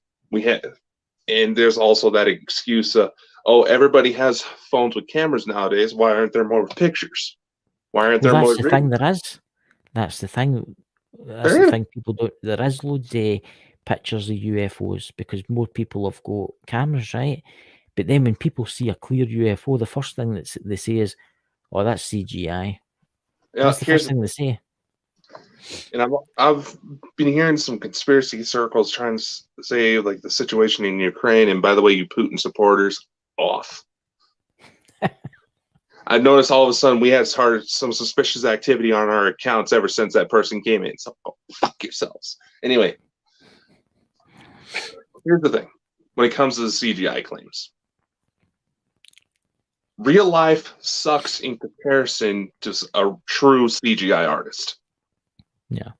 And there's also that excuse of, oh, everybody has phones with cameras nowadays. Why aren't there more pictures? Why aren't there more? That's the thing. There is. That's the thing. That's the thing. People don't. There is loads of pictures of UFOs because more people have got cameras, right? But then when people see a clear UFO, the first thing that they say is, "Oh, that's CGI." That's the first thing they say. And I've been hearing some conspiracy circles trying to say like the situation in Ukraine, and by the way, you Putin supporters, off. I've noticed all of a sudden we had started some suspicious activity on our accounts ever since that person came in. So fuck yourselves. Anyway, here's the thing: when it comes to the CGI claims, real life sucks in comparison to a true CGI artist. Yeah.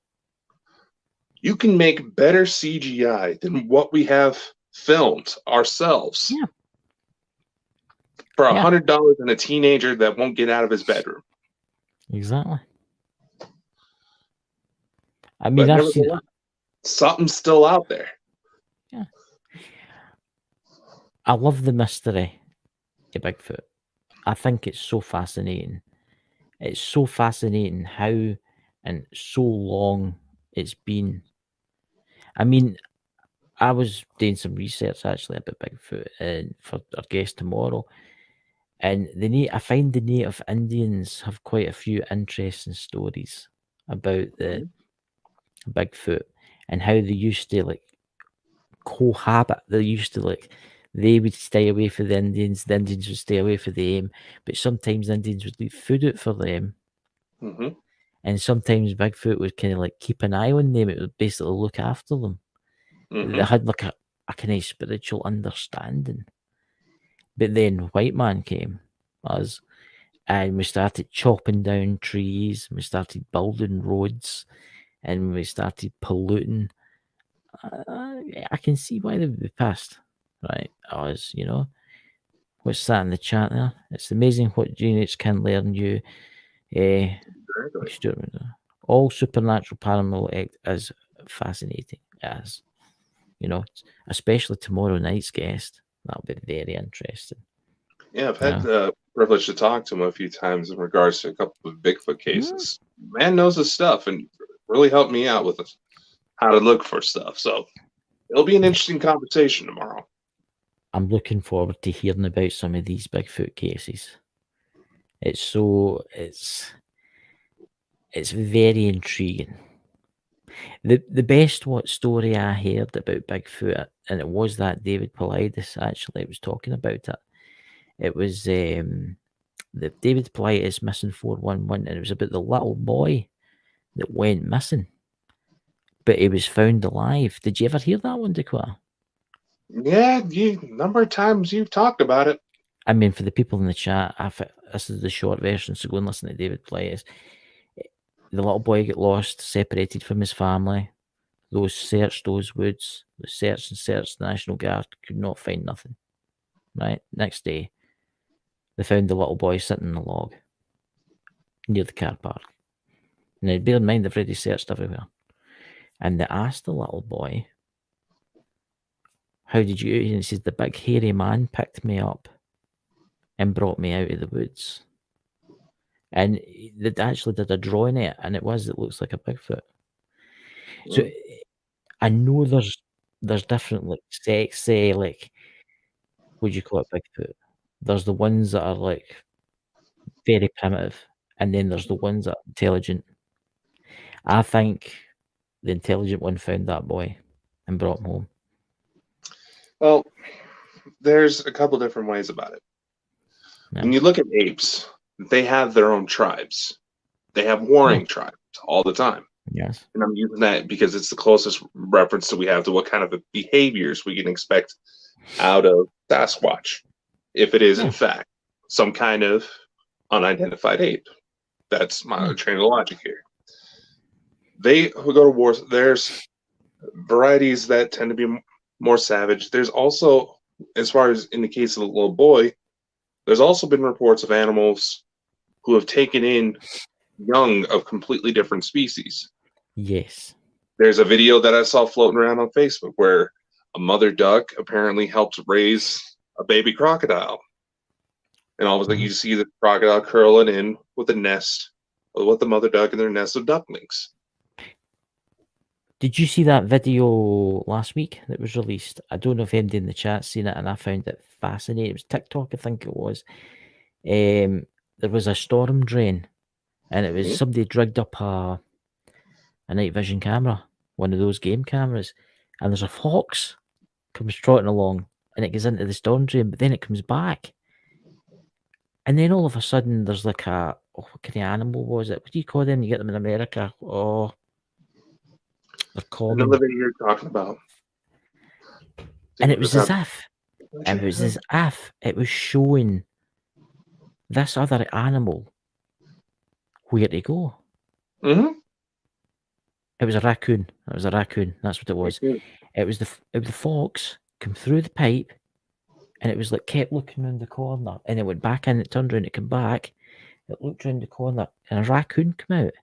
You can make better CGI than what we have filmed ourselves. Yeah. For $100 and a teenager that won't get out of his bedroom. Exactly. I mean, I've seen something's still out there. Yeah. I love the mystery of Bigfoot. I think it's so fascinating. It's so fascinating how and so long it's been. I mean, I was doing some research actually about Bigfoot and for our guest tomorrow. And I find the native Indians have quite a few interesting stories about the Bigfoot and how they used to like cohabit. They would stay away from the Indians would stay away from them, but sometimes Indians would leave food out for them. Mm-hmm. And sometimes Bigfoot would kind of like keep an eye on them. It would basically look after them. Mm-hmm. They had like a kind of spiritual understanding. But then white man came, us, and we started chopping down trees. We started building roads, and we started polluting. I can see why they would be pissed, right? Us, you know. What's that in the chat there? It's amazing what units can learn you. All supernatural paranormal act is fascinating, as you know, especially tomorrow night's guest. That'll be very interesting. Yeah, I've had Yeah. the privilege to talk to him a few times in regards to a couple of Bigfoot cases. Man knows his stuff and really helped me out with how to look for stuff. So it'll be an interesting conversation tomorrow. I'm looking forward to hearing about some of these Bigfoot cases. It's very intriguing. The best story I heard about Bigfoot, and it was that David Paulides actually was talking about it. It was the David Paulides missing 411, and it was about the little boy that went missing, but he was found alive. Did you ever hear that one, Dakota? Yeah, number of times you've talked about it. I mean, for the people in the chat, this is the short version, so go and listen to David Paulides. The little boy got lost, separated from his family. Those searched those woods. They searched and searched. The National Guard could not find nothing. Right? Next day, they found the little boy sitting in a log near the car park. Now, bear in mind, they've already searched everywhere. And they asked the little boy, how did you? And he says, the big hairy man picked me up and brought me out of the woods. And they actually did a drawing of it, and it looks like a Bigfoot. So I know there's different like sects, say like, what do you call it, Bigfoot? There's the ones that are like very primitive, and then there's the ones that are intelligent. I think the intelligent one found that boy and brought him home. Well, there's a couple different ways about it. Yeah. When you look at apes, they have their own tribes. They have warring tribes all the time. Yes. And I'm using that because it's the closest reference that we have to what kind of behaviors we can expect out of Sasquatch, if it is in fact some kind of unidentified ape. That's my train of logic here. They who go to wars, there's varieties that tend to be more savage. There's also, as far as in the case of the little boy, there's also been reports of animals who have taken in young of completely different species. Yes. There's a video that I saw floating around on Facebook where a mother duck apparently helped raise a baby crocodile. And all of a sudden you see the crocodile curling in with a nest, with the mother duck in their nest of ducklings. Did you see that video last week that was released? I don't know if anybody in the chat's seen it, and I found it fascinating. It was TikTok, I think it was. There was a storm drain, and it was somebody dragged up a night vision camera, one of those game cameras, and there's a fox comes trotting along, and it goes into the storm drain, but then it comes back. And then all of a sudden, there's like what kind of animal was it? What do you call them? You get them in America. Oh, they're common. Another video you're talking about. And it was as if it was showing this other animal where to go. Mm-hmm. It was a raccoon. That's what it was. It was the fox come through the pipe, and it was like kept looking around the corner, and it went back in. It turned around, it came back. It looked around the corner, and a raccoon came out,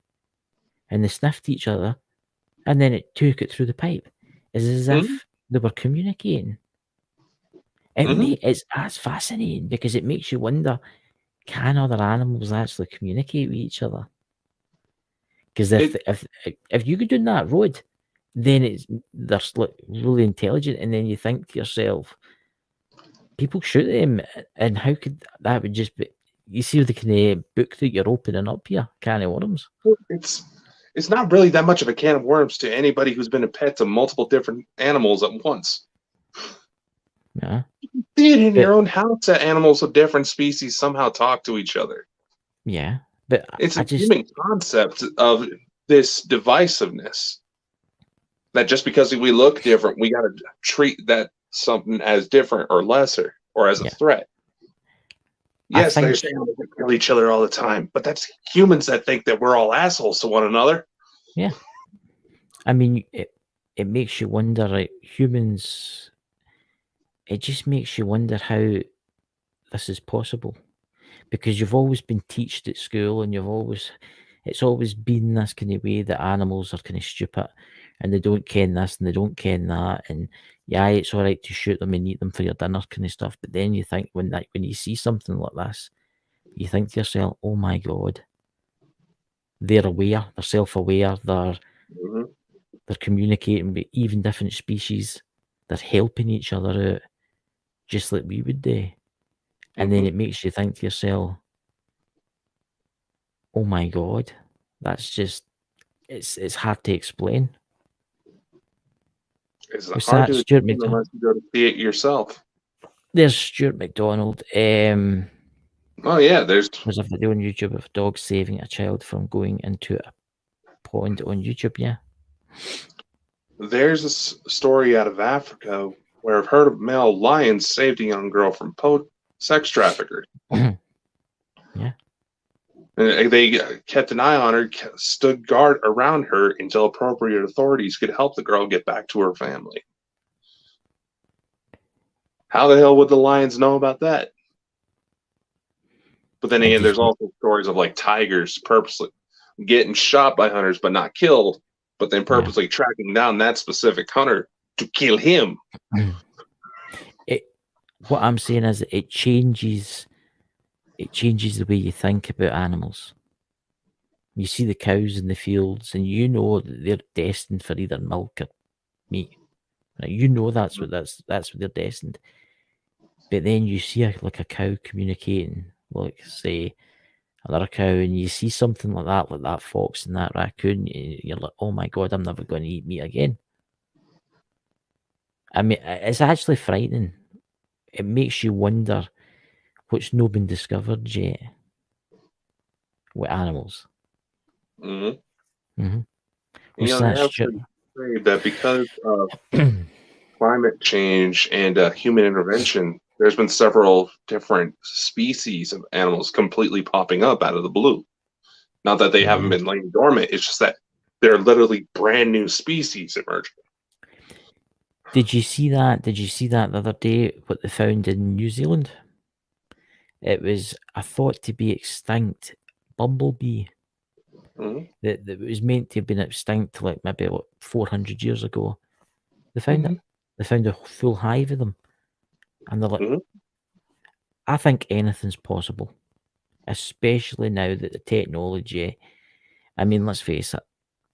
and they sniffed each other, and then it took it through the pipe. It's as if they were communicating. That's fascinating because it makes you wonder: can other animals actually communicate with each other? Because if you go down that road, then they're like really intelligent, and then you think to yourself, people shoot them, and how could that would just be? You see the kind of book that you're opening up here, can of worms. It's not really that much of a can of worms to anybody who's been a pet to multiple different animals at once. Yeah. You see it in your own house that animals of different species somehow talk to each other. Yeah. But it's a human concept of this divisiveness. That just because we look different, we got to treat that something as different or lesser or as a threat. Yes, there's animals that kill each other all the time, but that's humans that think that we're all assholes to one another. Yeah. I mean, it makes you wonder, like, humans, it just makes you wonder how this is possible. Because you've always been taught at school, and it's always been this kind of way that animals are kind of stupid, and they don't ken this and they don't ken that, and yeah, it's all right to shoot them and eat them for your dinner kind of stuff. But then you think when you see something like this, you think to yourself, oh my God, they're aware, they're self-aware, they're communicating with even different species, they're helping each other out, just like we would do. And then it makes you think to yourself, oh my God, that's just, it's hard to explain. It's What's hard that, to Stuart explain McDonald? unless you go to see it yourself. There's Stuart McDonald. Oh yeah, there's There's a video on YouTube of dogs saving a child from going into a pond on YouTube. Yeah. there's a story out of Africa where a herd of male lions saved a young girl from sex traffickers. Yeah. And they kept an eye on her, stood guard around her until appropriate authorities could help the girl get back to her family. How the hell would the lions know about that? But then again, there's also stories of like tigers purposely getting shot by hunters but not killed, but then purposely tracking down that specific hunter to kill him. What I'm saying is it changes the way you think about animals. You see the cows in the fields and you know that they're destined for either milk or meat. Right? You know that's what they're destined. But then you see a cow communicating, like say another cow, and you see something like that fox and that raccoon, you're like, oh my God, I'm never going to eat meat again. I mean, it's actually frightening. It makes you wonder what's not been discovered yet with animals. You have to say that because of climate change and human intervention, there's been several different species of animals completely popping up out of the blue. Not that they haven't been laying dormant, it's just that they're literally brand new species emerging. Did you see that? The other day, what they found in New Zealand? It was a thought to be extinct bumblebee that was meant to have been extinct like maybe 400 years ago. They found it. They found a full hive of them. And they're like, I think anything's possible, especially now that the technology, I mean, let's face it,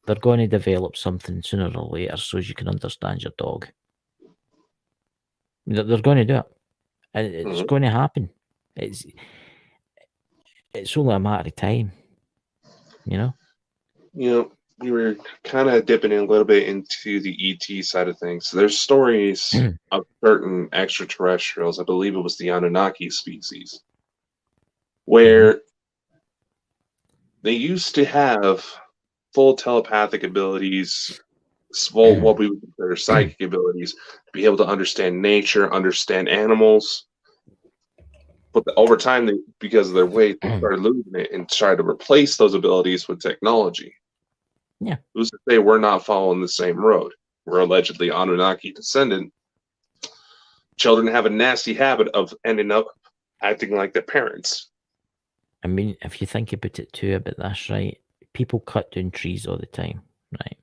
they're going to develop something sooner or later so as you can understand your dog. They're going to do it. And it's going to happen. It's only a matter of time, you know? You know, we were kind of dipping in a little bit into the ET side of things. So there's stories of certain extraterrestrials, I believe it was the Anunnaki species, where they used to have full telepathic abilities, full what we would consider psychic abilities, to be able to understand nature, understand animals. But over time, because of their weight, they started losing it and tried to replace those abilities with technology. Yeah. Who's to say we're not following the same road? We're allegedly Anunnaki descendant. Children have a nasty habit of ending up acting like their parents. I mean, if you think about it too, about this, right? People cut down trees all the time, right?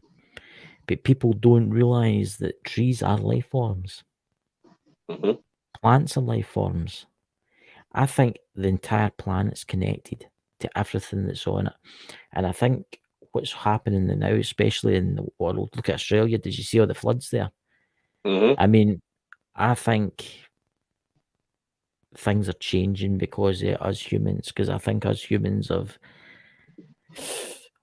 But people don't realize that trees are life forms. Plants are life forms. I think the entire planet's connected to everything that's on it. And I think what's happening now, especially in the world, look at Australia, did you see all the floods there? I mean, I think things are changing because of us humans, because I think us humans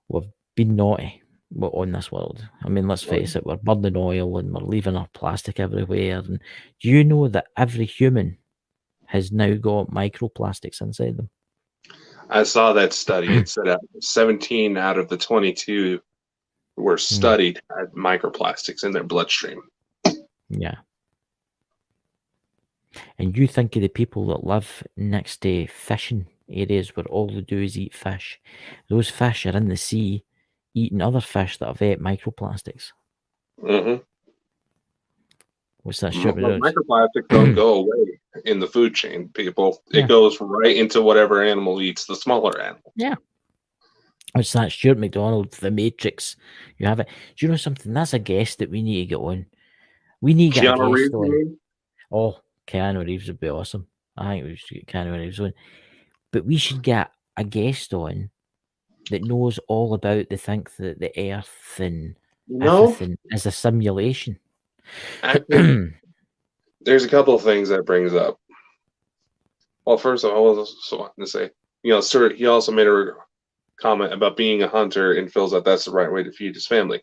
we've been naughty on this world. I mean, let's face it, we're burning oil and we're leaving our plastic everywhere. And do you know that every human has now got microplastics inside them? I saw that study. It said 17 out of the 22 were studied had microplastics in their bloodstream. Yeah. And you think of the people that live next to fishing areas where all they do is eat fish. Those fish are in the sea eating other fish that have ate microplastics. What's that? Microplastics don't go away in the food chain, people. It goes right into whatever animal eats the smaller animal. Yeah. It's that Stuart McDonald, The Matrix. You have it. Do you know something? That's a guest that we need to get on. We need to get a Keanu Reeves, guest you on. mean? Oh, Keanu Reeves would be awesome. I think we should get Keanu Reeves on. But we should get a guest on that knows all about the think that the Earth and everything is a simulation. Actually, there's a couple of things that brings up. Well, first of all, I was also wanting to say, sir, he also made a comment about being a hunter and feels that that's the right way to feed his family.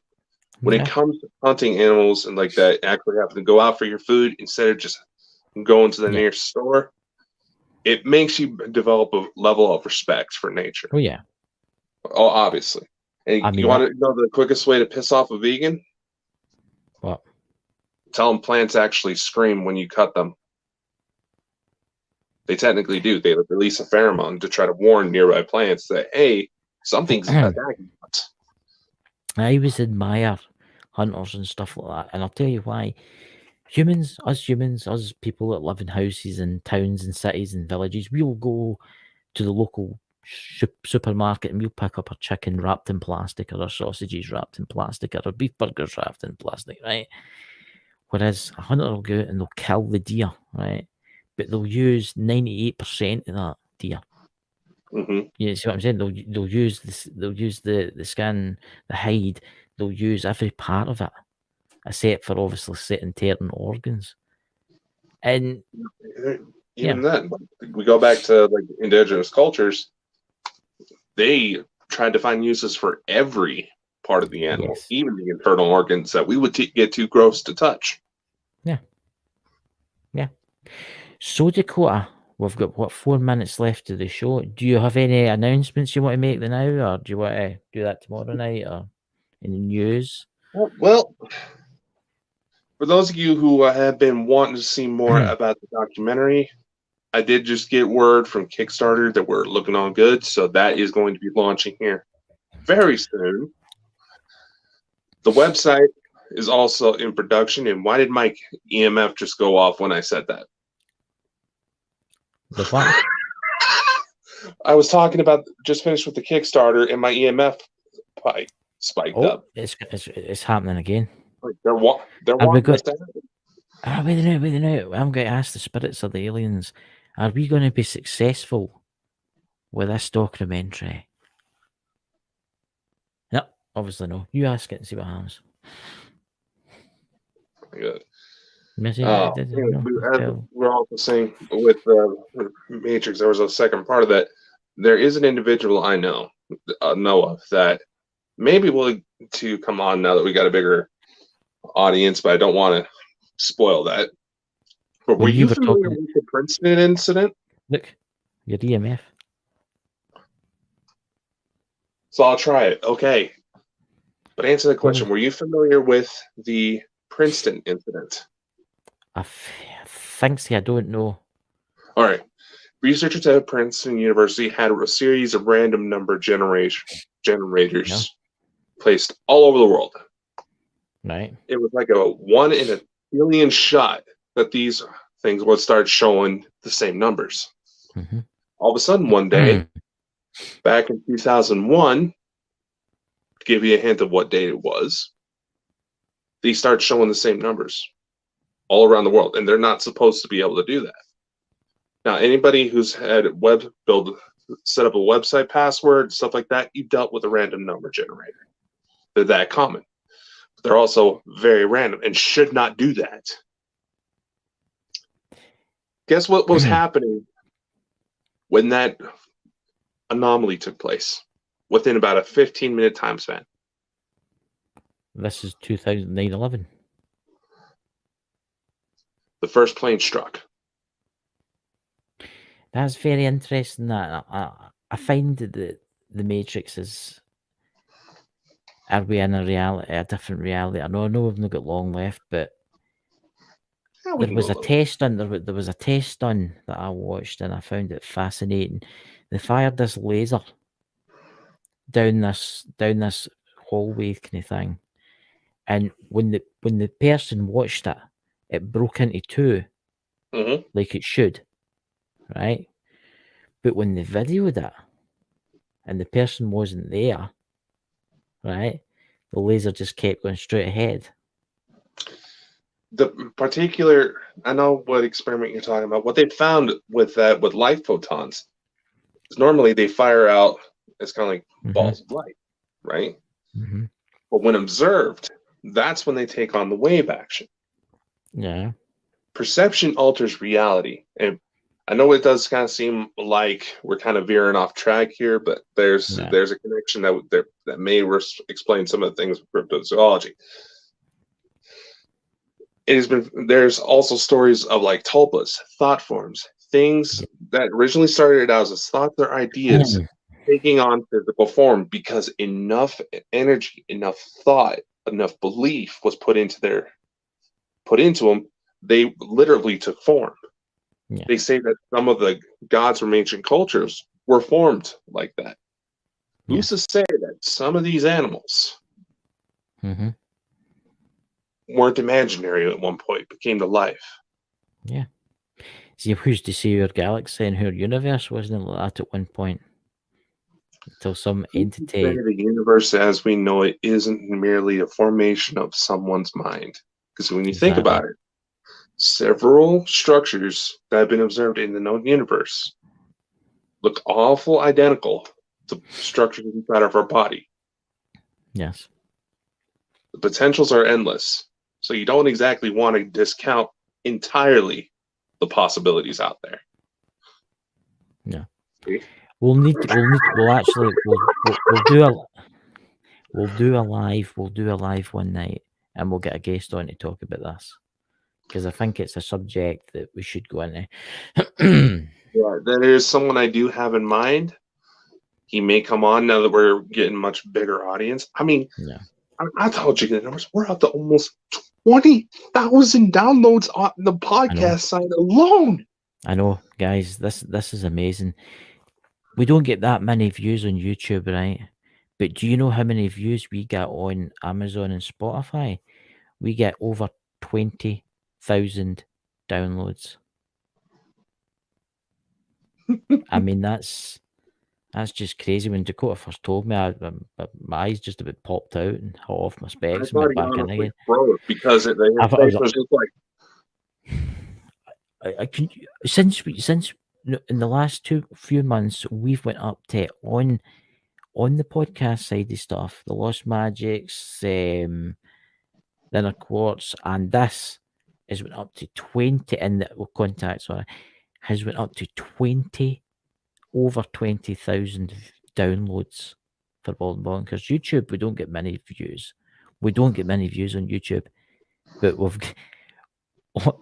When it comes to hunting animals and like that, actually having to go out for your food instead of just going to the nearest store, it makes you develop a level of respect for nature. Oh, yeah. Oh, obviously. And I mean, you want to know the quickest way to piss off a vegan? What? Tell them plants actually scream when you cut them. They technically do. They release a pheromone to try to warn nearby plants that, hey, something's attacking us. I always admire hunters and stuff like that, and I'll tell you why. Humans, us people that live in houses and towns and cities and villages, we'll go to the local supermarket and we'll pick up a chicken wrapped in plastic, or our sausages wrapped in plastic, or our beef burgers wrapped in plastic, right? Whereas a hunter will go out and they'll kill the deer, right? But they'll use 98% of that deer. Mm-hmm. You see what I'm saying? They'll use this. They'll use the skin, the hide. They'll use every part of it, except for obviously certain organs. And even then, we go back to like indigenous cultures. They tried to find uses for every part of the animal, even the internal organs that we would get too gross to touch. Yeah. So Dakota, we've got 4 minutes left of the show. Do you have any announcements you want to make now, or do you want to do that tomorrow night, or any news? Well, for those of you who have been wanting to see more about the documentary, I did just get word from Kickstarter that we're looking on good, so that is going to be launching here very soon. The website is also in production, and why did my EMF just go off when I said that? The what? I was talking about just finished with the Kickstarter, and my EMF spiked up. It's happening again. Like they're wanting us to happen. Wait a minute. I'm going to ask the spirits of the aliens, are we going to be successful with this documentary? No, obviously no. You ask it and see what happens. Good. We're also saying with Matrix, there was a second part of that. There is an individual I know of that maybe willing to come on now that we got a bigger audience, but I don't want to spoil that. But were you familiar with the Princeton incident? Look, your EMF. So I'll try it. Okay. But answer the question. Were you familiar with the Princeton incident? I think so. I don't know. All right. Researchers at Princeton University had a series of random number generators placed all over the world. Right. It was like a 1 in a billion shot that these things would start showing the same numbers. Mm-hmm. All of a sudden, one day, back in 2001, to give you a hint of what date it was, these start showing the same numbers all around the world, and they're not supposed to be able to do that. Now, anybody who's had set up a website password, stuff like that, you dealt with a random number generator. They're that common. But they're also very random and should not do that. Guess what was happening when that anomaly took place? Within about a 15-minute time span. This is 2009-11. The first plane struck. That's very interesting. That I find that the Matrix is. Are we in a different reality? I know we've not got long left, but there was a test done. There was a test done that I watched, and I found it fascinating. They fired this laser down this hallway kind of thing, and when the person watched it, it broke into two, like it should, right? But when they videoed it, and the person wasn't there, right, the laser just kept going straight ahead. the particular, I know what experiment you're talking about. What they found with that with light photons is normally they fire out, it's kind of like balls of light, right? Mm-hmm. But when observed, that's when they take on the wave action. Yeah. Perception alters reality, and I know it does kind of seem like we're kind of veering off track here, but there's Yeah. a connection that may explain some of the things with cryptozoology. There's also stories of like tulpas, thought forms, things that originally started out as thoughts or ideas taking on physical form because enough energy, enough thought, enough belief was put into them. They literally took form. Yeah. They say that some of the gods from ancient cultures were formed like that. Who's to say that some of these animals weren't imaginary at one point, became to life? Yeah. See, who's to say our galaxy and our universe wasn't like that at one point? Until some entity. The universe as we know it isn't merely a formation of someone's mind. Because when you think about it, several structures that have been observed in the known universe look awful identical to structures inside of our body. Yes. The potentials are endless. So you don't exactly want to discount entirely the possibilities out there. No. See? We'll do a live one night, and we'll get a guest on to talk about this, because I think it's a subject that we should go into. Yeah, there is someone I do have in mind. He may come on now that we're getting much bigger audience. I mean, Yeah. I told you the numbers. We're up to almost 20,000 downloads on the podcast side alone. I know, guys. This is amazing. We don't get that many views on YouTube, right? But do you know how many views we get on Amazon and Spotify? We get over 20,000 downloads. I mean, that's just crazy. When Dakota first told me, my eyes just about popped out and hot off my specs and went back in again. Because I thought it was just like, I can since in the last few months we've went up to on the podcast side of stuff, the Lost Magics, then a Quartz, and this has went up to 20, and the contact has went up to over 20,000 downloads for Bald Bonkers. YouTube, we don't get many views. We don't get many views on YouTube, but we've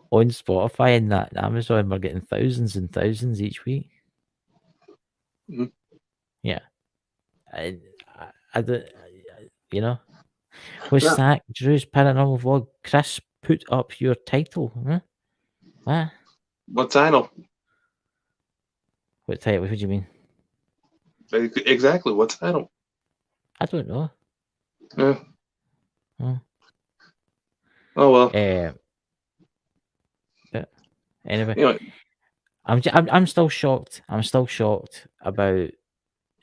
on Spotify and that Amazon, we're getting thousands and thousands each week. Mhm. Yeah, I don't, you know. What's that? Drew's Paranormal Vlog. Chris, put up your title. Huh? What? What title? What title? What do you mean? Exactly. What title? I don't know. Yeah. Oh well. But anyway, I'm still shocked. I'm still shocked about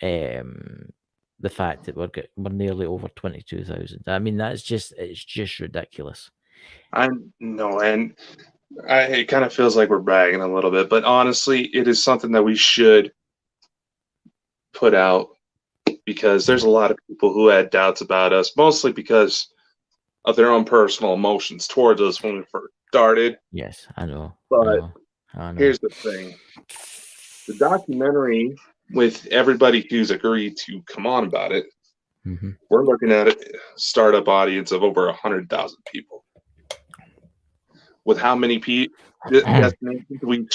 the fact that we're nearly over 22,000. I mean, it's just ridiculous. I know, and it kind of feels like we're bragging a little bit, but honestly, it is something that we should put out, because there's a lot of people who had doubts about us, mostly because of their own personal emotions towards us when we first started. Yes, I know. But here's the thing. The documentary, with everybody who's agreed to come on about it, we're looking at a startup audience of over 100,000 people. With how many destinations we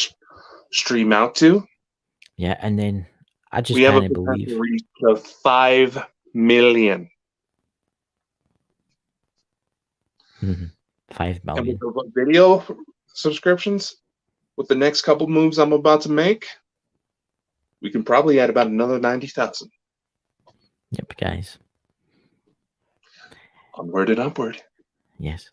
stream out to? Yeah, and then we have a potential reach of 5 million. 5 million. And with the video subscriptions, with the next couple moves I'm about to make, we can probably add about another 90,000. Yep, guys. Onward and upward. Yes.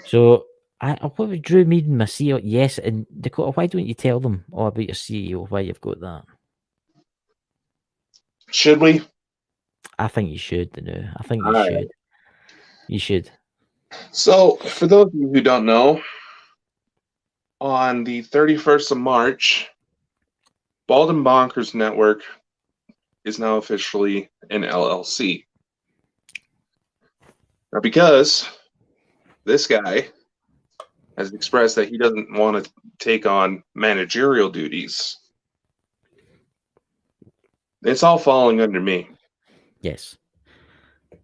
So, what would Drew mean my CEO? Yes, and Dakota, why don't you tell them all about your CEO, why you've got that? Should we? I think you should, I think you should. You should. So, for those of you who don't know, on the 31st of March, Bald and Bonkers Network is now officially an LLC. Now, because this guy has expressed that he doesn't want to take on managerial duties, it's all falling under me. Yes.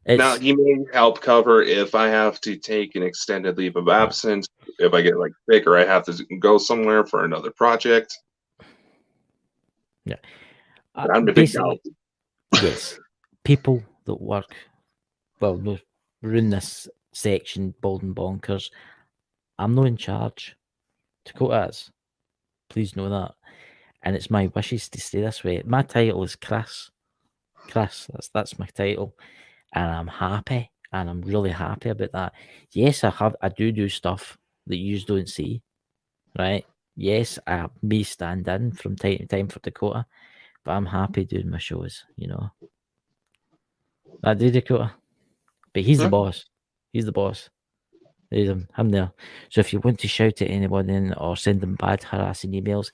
Now, he may help cover if I have to take an extended leave of absence, if I get like sick or I have to go somewhere for another project. Yeah. But I'm the big dog. Yes. People that work, well, no, we're in this section, Bald and Bonkers. I'm not in charge. Dakota is. Please know that. And it's my wishes to stay this way. My title is Chris. Chris, that's my title. And I'm happy. And I'm really happy about that. Yes, I do stuff that you don't see. Right? Yes, I may stand in from time to time for Dakota. But I'm happy doing my shows, you know. I do, Dakota. But he's the boss. He's the boss. There's him there. So if you want to shout at anyone in or send them bad harassing emails,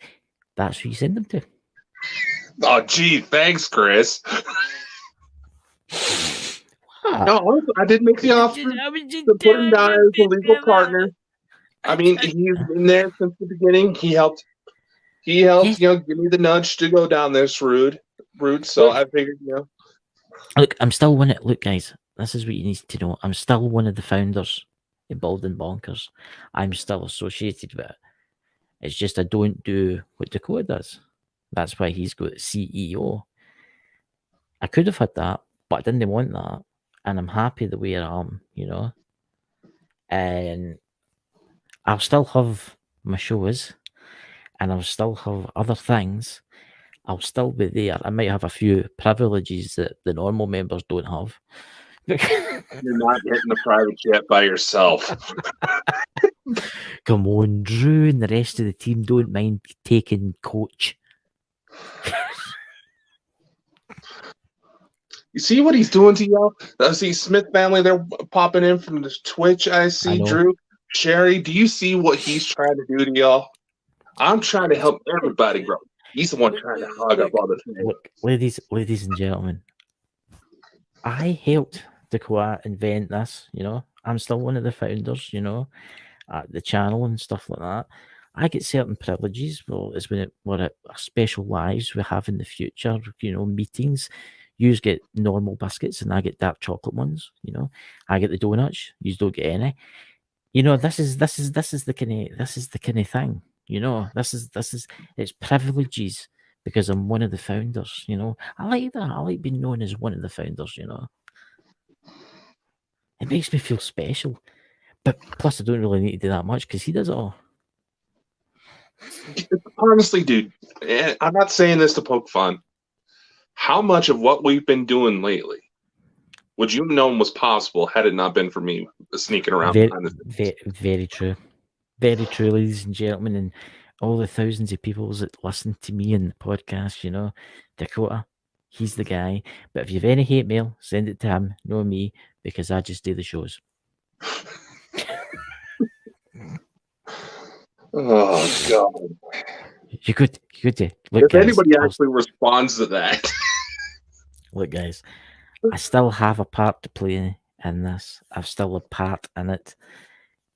that's who you send them to. Oh, gee, thanks, Chris. No, I did make the offer to put him down as a legal partner. I mean, he's been there since the beginning. He helped, yes. You know, give me the nudge to go down this route. So I figured, you know. Look, I'm still one of, look, guys, this is what you need to know. I'm still one of the founders of Bald and Bonkers. I'm still associated with it. It's just I don't do what Dakota does. That's why he's got CEO. I could have had that, but I didn't want that. And I'm happy the way I am, you know. And I'll still have my shows and I'll still have other things. I'll still be there. I might have a few privileges that the normal members don't have. You're not getting the private jet by yourself. Come on, Drew and the rest of the team don't mind taking coach. You see what he's doing to y'all? I see Smith family, they're popping in from the Twitch. I see Drew. Sherry, do you see what he's trying to do to y'all? I'm trying to help everybody grow. He's the one trying to hog up all the things. Look, ladies and gentlemen, I helped Dakota invent this, you know. I'm still one of the founders, you know, the channel and stuff like that. I get certain privileges. Well, it's when what a special lives we have in the future, you know, meetings. You get normal biscuits and I get dark chocolate ones, you know. I get the donuts, you don't get any. You know, this is the kind of thing, you know. This is it's privileges because I'm one of the founders, you know. I like that. I like being known as one of the founders, you know. It makes me feel special. But plus I don't really need to do that much because he does it all. Honestly, dude, I'm not saying this to poke fun. How much of what we've been doing lately would you have known was possible had it not been for me sneaking around behind the scenes? Very true. Very true, ladies and gentlemen, and all the thousands of people that listen to me in the podcast, you know. Dakota, he's the guy. But if you have any hate mail, send it to him, not me, because I just do the shows. Oh, God. You could do. Look, if guys, anybody actually responds to that. Look, guys, I still have a part to play in this. I've still a part in it.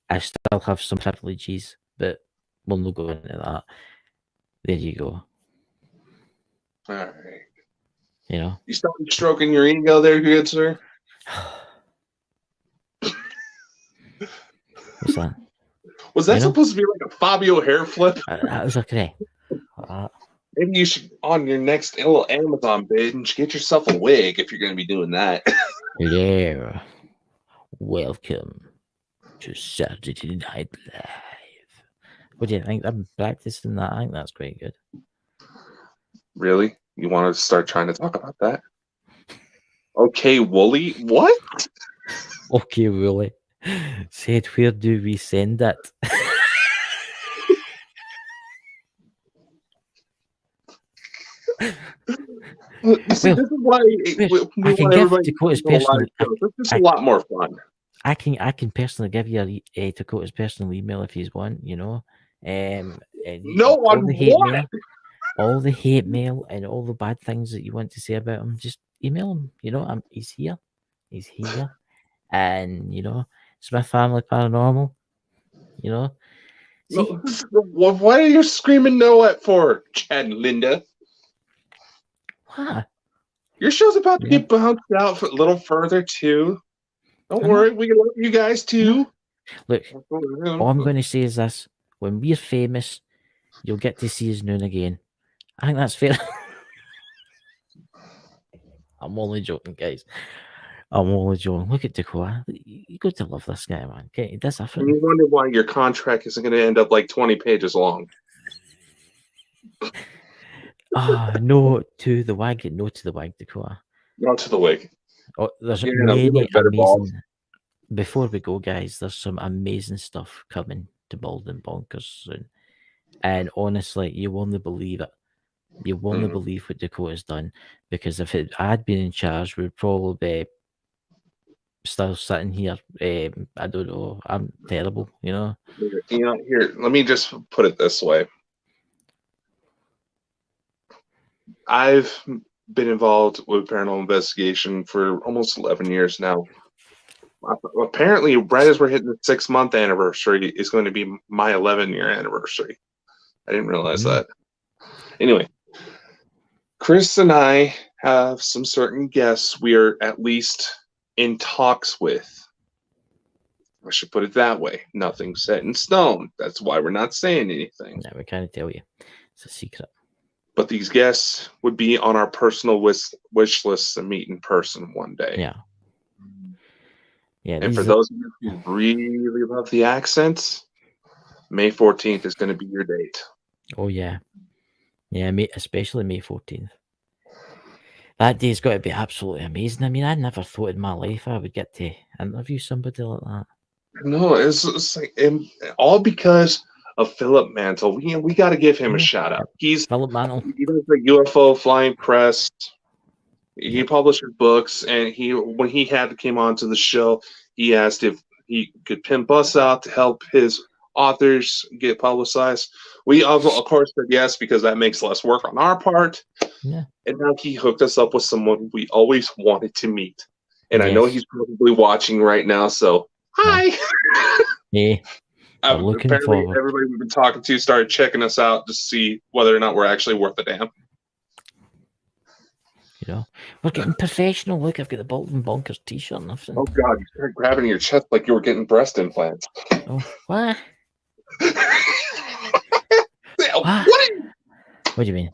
I still have some privileges, but we'll not go into that. There you go. All right. You know? You started stroking your ego there, good sir? What's that? Was that supposed to be like a Fabio hair flip? That was okay. Maybe you should, on your next little Amazon binge, get yourself a wig if you're going to be doing that. Yeah. Welcome to Saturday Night Live. What do you think? I'm practicing that. I think that's quite good. Really? You want to start trying to talk about that? Okay, Wooly. What? Okay, Wooly. Said, where do we send it? See, this is why we I can give Dakota's personal. This is a lot more fun. I can personally give you Dakota's personal email if you want, you know. And No all one the hate what? mail, all the hate mail, and all the bad things that you want to say about him, just email him. You know, he's here, and you know, Smith Family Paranormal. You know, see, No, what are you screaming no at for, Chad and Linda? what? Your show's about to Yeah. get bounced out a little further too. Don't I know. worry, we love you guys too. Look, all I'm going to say is this: when we're famous, you'll get to see us now and again. I think that's fair. I'm only joking, guys. I'm only joking. Look at Dakota. You got to love this guy, man. Okay, that's And different. you wonder why your contract isn't going to end up like 20 pages long. No to the wag, no to the wag, Dakota. Not to the wig. Oh, there's Yeah, we many like better balls. amazing. Before we go, guys, there's some amazing stuff coming to Bald and Bonkers soon. And honestly, you won't believe it. You won't believe what Dakota's done. Because if I'd been in charge, we'd probably be still sitting here. I don't know. I'm terrible, you know. You know, here, let me just put it this way. I've been involved with paranormal investigation for almost 11 years now. Apparently, right as we're hitting the 6-month anniversary, is going to be my 11-year anniversary. I didn't realize that. Anyway, Chris and I have some certain guests we are at least in talks with. I should put it that way. Nothing set in stone. That's why we're not saying anything. Yeah, we can't tell you. It's a secret. But these guests would be on our personal wish list to meet in person one day. Yeah. Yeah. And for those of you who really love the accents, May 14th is going to be your date. Oh, yeah. Yeah, especially May 14th. That day's got to be absolutely amazing. I mean, I never thought in my life I would get to interview somebody like that. No, it's like all because of Philip Mantle. We got to give him a shout out. He's Philip Mantle. He does the UFO Flying Press. He publishes books, and when he came on to the show, he asked if he could pimp us out to help his authors get publicized. We of course said yes, because that makes less work on our part. Yeah. And now he hooked us up with someone we always wanted to meet. And I know he's probably watching right now, so hi. Yeah. I'm looking Apparently, forward. everybody we've been talking to started checking us out to see whether or not we're actually worth a damn. You know, we're getting professional. Look, I've got the Bald and Bonkers t-shirt and everything. Oh God, you started grabbing your chest like you were getting breast implants. Oh, what? What do you mean?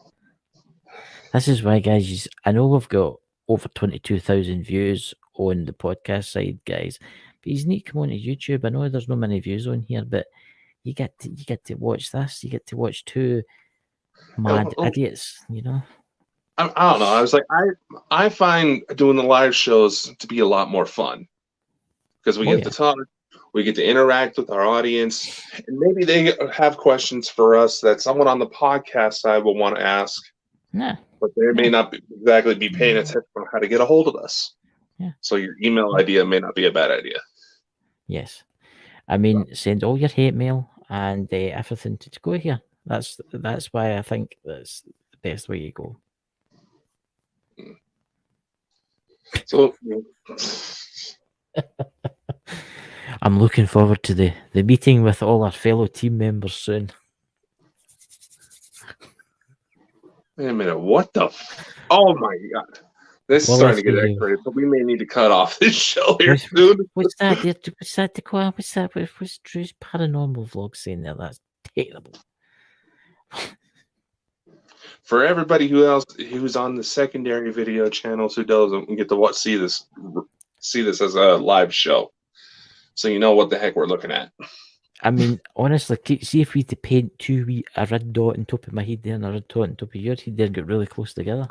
This is why, guys, I know we've got over 22,000 views on the podcast side, guys, but you need to come on to YouTube. I know there's no many views on here, but you get to watch this. You get to watch two mad idiots, you know? I don't know. I was like, I find doing the live shows to be a lot more fun because we get to talk, we get to interact with our audience, and maybe they have questions for us that someone on the podcast side will want to ask. Yeah. But they may not exactly be paying attention on how to get a hold of us. Yeah. So your email idea may not be a bad idea. Yes. I mean, send all your hate mail and everything to go here. That's why I think that's the best way you go. So I'm looking forward to the meeting with all our fellow team members soon. wait a minute, what the? Oh my God, this is starting to get X-rated. So we may need to cut off this show here soon. What's that? What's that, Dakota? What's that? What's Drew's paranormal vlog saying there? That's terrible. For everybody who's on the secondary video channels who doesn't get to see this as a live show, so you know what the heck we're looking at. I mean, honestly, see if we had to paint a red dot on top of my head there and a red dot on top of your head there and get really close together.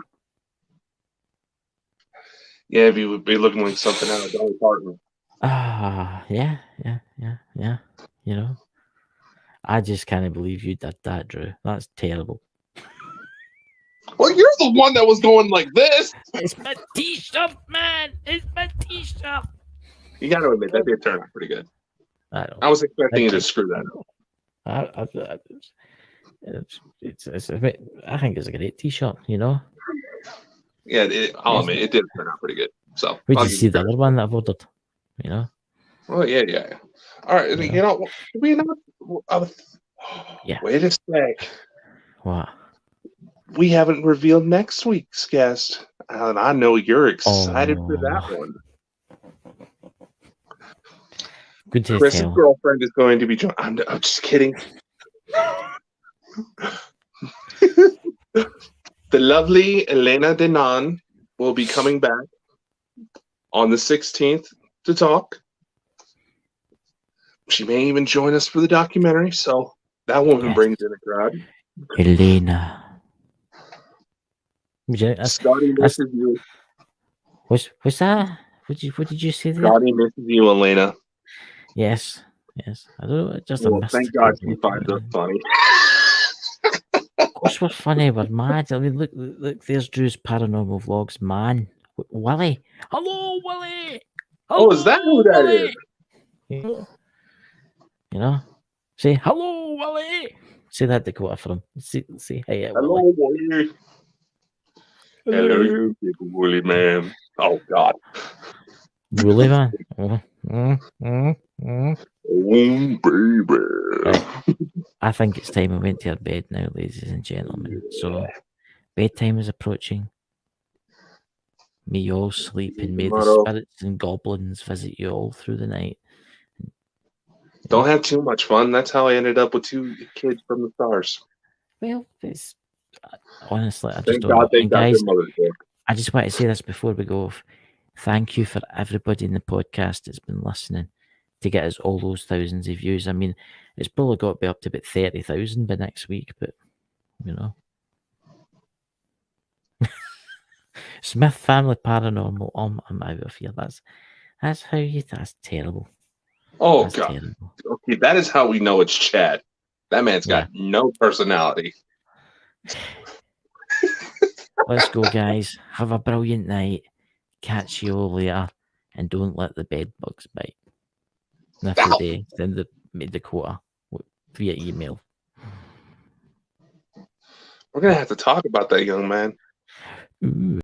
Yeah, we would be looking like something out of Dolly Parton. Yeah. You know, I just can't believe you did that, Drew. That's terrible. Well, you're the one that was going like this. It's my t-shirt, man. It's my t-shirt. You got to admit that did turn out pretty good. I don't. I was expecting you to screw that up. I think it's a great T-shirt. You know. Yeah, I'll admit it did turn out pretty good. So We I'll did give see you the credit. other one that I've ordered. You know. Oh yeah. All right, Yeah. you know, we not. Yeah. Wait a sec. What? We haven't revealed next week's guest, and I know you're excited for that Oh. one. Good to Chris's tell. girlfriend is going to be joining. I'm just kidding. The lovely Elena Denan will be coming back on the 16th to talk. She may even join us for the documentary, so that woman Yes. brings in a crowd. Elena. Scotty misses you. What's that? What did you say there? Scotty misses you, Elena. Yes. I don't know. Just Well, a mist. thank God she finds us funny. Of course, we're funny. We're mad. I mean, look. There's Drew's paranormal vlogs. Man, Willie. Hello, Willie. Hello, Oh, is that who that Willie. is? You know, say hello, Willie. Say that Dakota for him. Say hey, Hello, Willie. Willie. Hello, you big woolly man. Oh, God. Willie, man. Baby. Right. I think it's time we went to our bed now, ladies and gentlemen. So, bedtime is approaching. May you all sleep, and may the Motto. spirits and goblins visit you all through the night. Don't have too much fun. That's how I ended up with 2 kids from the stars. Well, it's honestly, I just Thank don't God know. they And got guys, their mother's book. I just want to say this before we go off. Thank you for everybody in the podcast that's been listening to get us all those thousands of views. I mean, it's probably got to be up to about 30,000 by next week, but you know. Smith Family Paranormal. I'm out of here. That's how you. That's terrible. Oh, That's God. terrible. Okay, that is how we know it's Chad. That man's got no personality. Let's go, guys. Have a brilliant night. Catch you all later. And don't let the bed bugs bite. And if they send me Dakota via email. We're going to have to talk about that young man. Ooh.